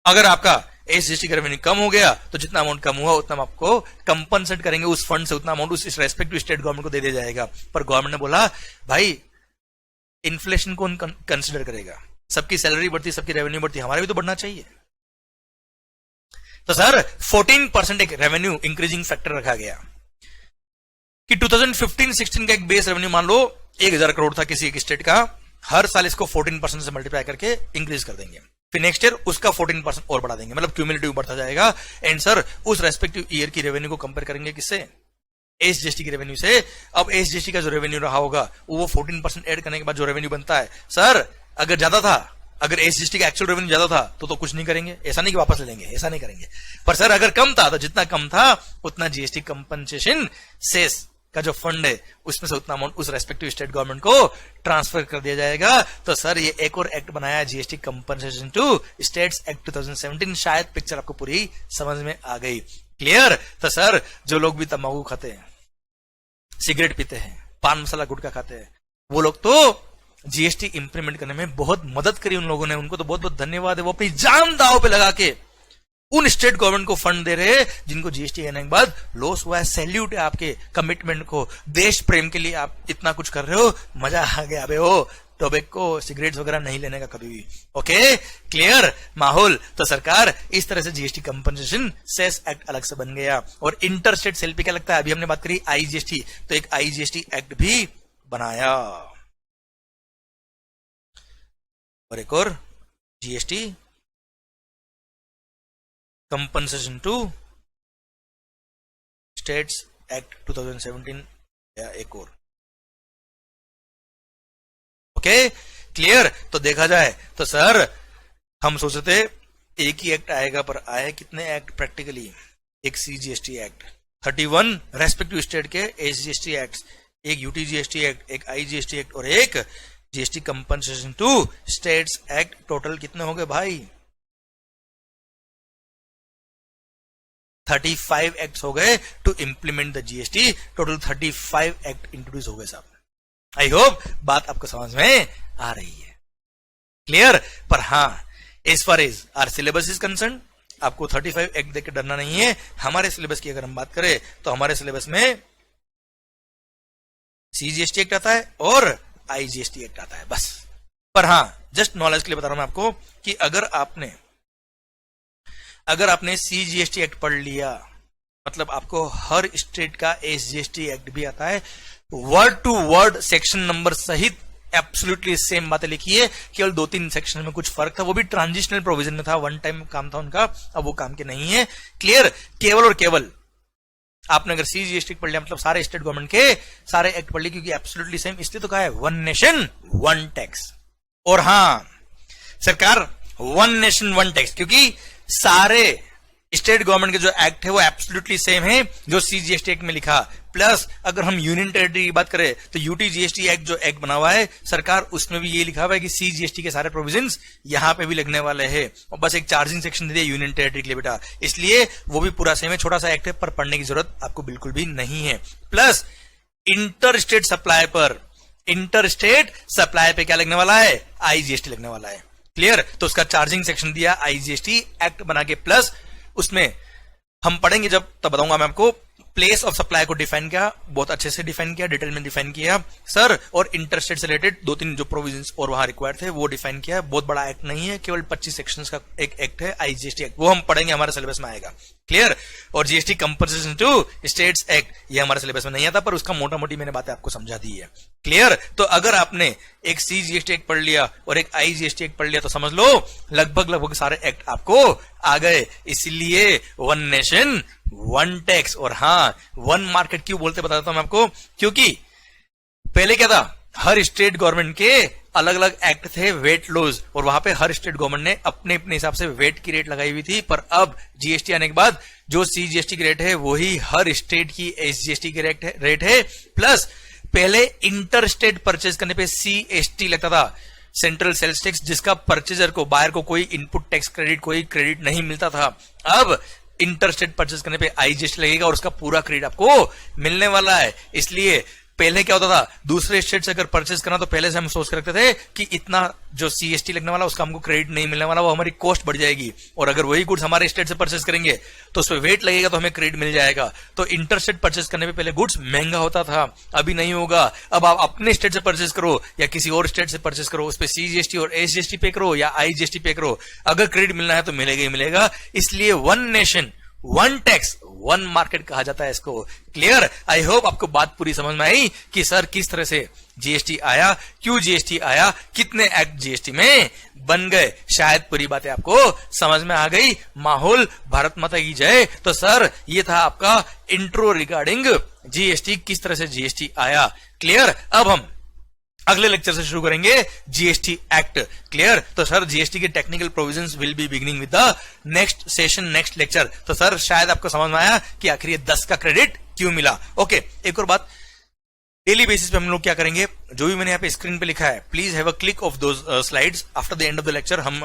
अगर आपका एसजीएसटी का रेवेन्यू कम हो गया तो जितना अमाउंट कम हुआ उतना हम आपको कंपनसेट करेंगे उस फंड से, उतना अमाउंट उस रेस्पेक्टिव स्टेट गवर्नमेंट को दे दिया जाएगा। पर गवर्नमेंट ने बोला भाई इन्फ्लेशन को कंसिडर करेगा, सबकी सैलरी बढ़ती, सबकी रेवेन्यू बढ़ती, हमारा भी तो बढ़ना चाहिए। तो सर 14% एक रेवेन्यू इंक्रीजिंग फैक्टर रखा गया कि 2015-16 का एक बेस रेवेन्यू मान लो 1000 करोड़ था किसी एक स्टेट का, हर साल इसको 14% से मल्टीप्लाई करके इंक्रीज कर देंगे, फिर नेक्स्ट ईयर उसका 14% और बढ़ा देंगे, मतलब क्यूमुलेटिव बढ़ता जाएगा। एंड सर उस रेस्पेक्टिव ईयर की रेवेन्यू को कंपेयर करेंगे किससे? एसजीएसटी की रेवेन्यू से। अब एसजीएसटी का जो रेवेन्यू रहा होगा वो 14% ऐड करने के बाद जो रेवेन्यू बनता है, सर अगर ज्यादा था, अगर एसजीएसटी का एक्चुअल रेवेन्यू ज्यादा था तो कुछ नहीं करेंगे, ऐसा नहीं कि वापस ले लेंगे, ऐसा नहीं करेंगे। पर सर अगर कम था तो जितना कम था उतना जीएसटी कंपनसेशन सेस का जो फंड है उसमें से उतना अमाउंट उस रेस्पेक्टिव स्टेट गवर्नमेंट को ट्रांसफर कर दिया जाएगा। तो सर ये एक और एक्ट बनाया GST compensation to states act 2017। शायद पिक्चर आपको पूरी समझ में आ गई, क्लियर? तो सर जो लोग भी तंबाकू खाते हैं, सिगरेट पीते हैं, पान मसाला गुटखा खाते हैं, वो लोग तो जीएसटी इंप्लीमेंट करने में बहुत मदद करी उन लोगों ने, उनको तो बहुत बहुत धन्यवाद है। वो अपनी जान दांव पे लगा के उन स्टेट गवर्नमेंट को फंड दे रहे हैं जिनको जीएसटी आने के बाद लॉस हुआ है। सैल्यूट है आपके कमिटमेंट को, देश प्रेम के लिए आप इतना कुछ कर रहे हो, मजा आ गया। अबे हो टोबैको, सिगरेट्स वगैरह नहीं लेने का कभी भी। ओके, क्लियर माहौल? तो सरकार इस तरह से जीएसटी कंपनसेशन सेस एक्ट अलग से बन गया। और इंटर स्टेट सेल पे क्या लगता है, अभी हमने बात करी आईजीएसटी, तो एक आईजीएसटी एक्ट भी बनाया और एक और GST compensation to states act 2017 या एक और। Okay, clear? तो देखा जाए तो सर हम सोचते थे एक ही एक्ट आएगा, पर आए कितने एक्ट प्रैक्टिकली? एक सीजीएसटी एक्ट, 31 रेस्पेक्टिव स्टेट के एसजीएसटी एक्ट, एक यूटीजीएसटी एक्ट, एक आईजीएसटी एक्ट और एक GST compensation to states act. Total कितने हो गए भाई? 35 एक्ट्स हो गए to implement the GST. Total 35 act introduce हो गए साहब। आई होप बात आपको समझ में आ रही है, क्लियर? पर हाँ, as far as our syllabus is concern, आपको 35 एक्ट देख के डरना नहीं है। हमारे सिलेबस की अगर हम बात करें तो हमारे सिलेबस में सीजीएसटी एक्ट आता है और आईजीएसटी एक्ट आता है, बस। पर हाँ, जस्ट नॉलेज के लिए बता रहा हूं मैं आपको कि अगर आपने सीजीएसटी एक्ट पढ़ लिया, मतलब आपको हर स्टेट का एसजीएसटी एक्ट भी आता है, word to word section number सहित एब्सोल्युटली सेम बातें लिखी है। केवल 2-3 सेक्शन में कुछ फर्क था, वो भी ट्रांजिशनल प्रोविजन में था, वन टाइम काम था उनका, अब वो काम के नहीं है, क्लियर? केवल और केवल आपने अगर सीजीएसटी पढ़ लिया, मतलब सारे स्टेट गवर्नमेंट के सारे एक्ट पढ़ लिए, क्योंकि एब्सोल्युटली सेम, इसलिए तो कहा है वन नेशन वन टैक्स। और हाँ सरकार, वन नेशन वन टैक्स, क्योंकि सारे स्टेट गवर्नमेंट के जो एक्ट है वो एब्सोल्युटली सेम है जो सीजीएसटी एक्ट में लिखा। प्लस अगर हम यूनियन टेरिटरी की बात करें तो यूटीजीएसटी एक्ट जो एक्ट बना हुआ है सरकार, उसमें भी ये लिखा हुआ है कि सीजीएसटी के सारे प्रोविजंस यहां पे भी लगने वाले हैं। और बस एक चार्जिंग सेक्शन दे दिया यूनियन टेरिटरी के लिए बेटा, इसलिए वो भी पूरा सेम है। छोटा सा एक्ट है पर पढ़ने की जरूरत आपको बिल्कुल भी नहीं है। प्लस इंटर स्टेट सप्लाई पर, इंटर स्टेट सप्लाई पे क्या लगने वाला है? आईजीएसटी लगने वाला है। क्लियर? तो उसका चार्जिंग सेक्शन दिया आईजीएसटी एक्ट बना के। प्लस उसमें हम पढ़ेंगे जब, तब बताऊंगा मैं आपको। प्लेस ऑफ सप्लाई को डिफाइन किया, बहुत अच्छे से डिफाइन किया, डिटेल में डिफाइन किया सर। और इंटरस्टेट से रिलेटेड 2-3 जो प्रोविजंस और वहां रिक्वायर्ड थे वो डिफाइन किया। बहुत बड़ा एक्ट नहीं है, केवल 25 सेक्शंस का एक एक्ट है आईजीएसटी एक्ट, वो हम पढ़ेंगे, हमारे सिलेबस में आएगा। क्लियर? और GST compensation to states act, ये हमारे सिलेबस में नहीं आता, पर उसका मोटा मोटी मैंने बातें आपको समझा दी है। क्लियर? तो अगर आपने एक सीजीएसटी एक्ट पढ़ लिया और एक आईजीएसटी एक्ट पढ़ लिया तो समझ लो लगभग सारे एक्ट आपको आ गए। इसलिए वन नेशन वन टैक्स, और हाँ वन मार्केट क्यों बोलते बताता हूं मैं आपको, क्योंकि पहले क्या था, हर स्टेट गवर्नमेंट के अलग अलग एक्ट थे, वेट लॉज, और वहां पे हर स्टेट गवर्नमेंट ने अपने अपने हिसाब से वेट की रेट लगाई हुई थी। पर अब जीएसटी आने के बाद जो सीजीएसटी की रेट है वही हर स्टेट की एसजीएसटी की रेट है। प्लस पहले इंटर स्टेट परचेज करने पे सीएसटी लगता था, सेंट्रल सेल्स टैक्स, जिसका परचेजर को, बायर को कोई इनपुट टैक्स क्रेडिट, कोई क्रेडिट नहीं मिलता था। अब इंटर स्टेट परचेज करने पे आईजीएसटी लगेगा और उसका पूरा क्रेडिट आपको मिलने वाला है। इसलिए पहले क्या होता था, दूसरे स्टेट से अगर परचेज करना तो पहले से हम सोच के रखते थे कि इतना जो सीएसटी लगने वाला उसका हमको क्रेडिट नहीं मिलने वाला, वो हमारी कॉस्ट बढ़ जाएगी। और अगर वही गुड्स हमारे स्टेट से परचेज करेंगे तो उस पर वेट लगेगा तो हमें क्रेडिट मिल जाएगा। तो इंटर स्टेट परचेज करने पे पहले गुड्स महंगा होता था, अभी नहीं होगा। अब आप अपने स्टेट से परचेज करो या किसी और स्टेट से परचेज करो, उस पर सीजीएसटी और एसजीएसटी पे करो या आईजीएसटी पे करो, अगर क्रेडिट मिलना है तो मिलेगा ही मिलेगा। इसलिए one nation one tax one market कहा जाता है इसको। क्लियर? आई होप आपको बात पूरी समझ में आई कि सर किस तरह से जीएसटी आया, क्यों जीएसटी आया, कितने एक्ट जीएसटी में बन गए। शायद पूरी बातें आपको समझ में आ गई। माहौल भारत माता की जय। तो सर ये था आपका इंट्रो रिगार्डिंग जीएसटी, किस तरह से जीएसटी आया। क्लियर? अब हम अगले लेक्चर से शुरू करेंगे जीएसटी एक्ट। क्लियर? तो सर जीएसटी के technical provisions will be beginning with the next session, next lecture. तो सर शायद आपको समझ में आया कि आखिर ये 10 का क्रेडिट क्यों मिला। ओके, एक और बात, डेली बेसिस पे हम लोग क्या करेंगे, जो भी मैंने यहाँ पे स्क्रीन पे लिखा है, please have a click of those slides after the end of the lecture. हम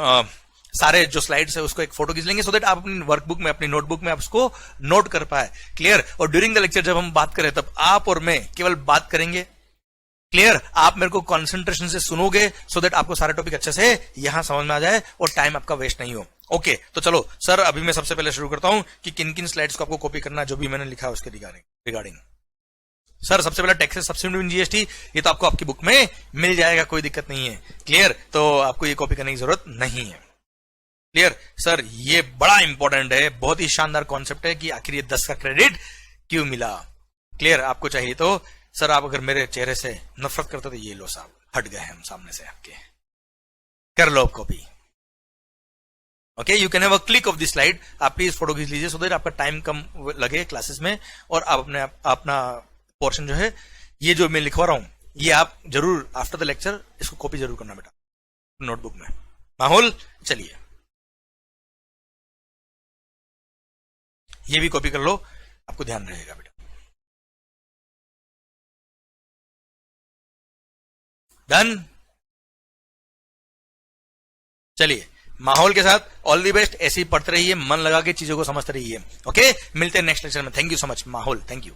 सारे जो स्लाइड्स है उसको एक फोटो खींच लेंगे, सो दैट आप अपनी वर्कबुक में, अपनी नोटबुक में आप उसको नोट कर पाए। क्लियर? और ड्यूरिंग द लेक्चर जब हम बात करें तब आप और मैं केवल बात करेंगे। क्लियर? आप मेरे को कंसंट्रेशन से सुनोगे सो दैट आपको सारे टॉपिक अच्छे से यहां समझ में आ जाए और टाइम आपका वेस्ट नहीं हो। ओके, तो चलो सर अभी मैं सबसे पहले शुरू करता हूं कि किन किन स्लाइड्स को आपको कॉपी करना है, जो भी मैंने लिखा है उसके रिगार्डिंग। सर सबसे पहला टैक्सेस सब्सिडी इन जीएसटी, ये तो आपको आपकी बुक में मिल जाएगा, कोई दिक्कत नहीं है। क्लियर? तो आपको ये कॉपी करने की जरूरत नहीं है। क्लियर? सर ये बड़ा इंपॉर्टेंट है, बहुत ही शानदार कॉन्सेप्ट है कि आखिर ये 10 का क्रेडिट क्यों मिला। क्लियर? आपको चाहिए तो सर आप अगर मेरे चेहरे से नफरत करते तो ये लो साहब, हट गए हम सामने से आपके, कर लो copy. Okay, you can have a click of the slide. आप प्लीज फोटो खींच लीजिए सो दैट आपका टाइम कम लगे क्लासेस में, और आप अपना पोर्शन जो है, ये जो मैं लिखवा रहा हूं, ये आप जरूर आफ्टर द लेक्चर इसको कॉपी जरूर करना बेटा नोटबुक में। माहौल, चलिए ये भी कॉपी कर लो, आपको ध्यान रहेगा बेटा। डन? चलिए, माहौल के साथ ऑल द बेस्ट, ऐसे ही पढ़ते रहिए, मन लगा के चीजों को समझते रहिए। ओके, मिलते हैं नेक्स्ट लेक्चर में। थैंक यू सो मच माहौल, थैंक यू।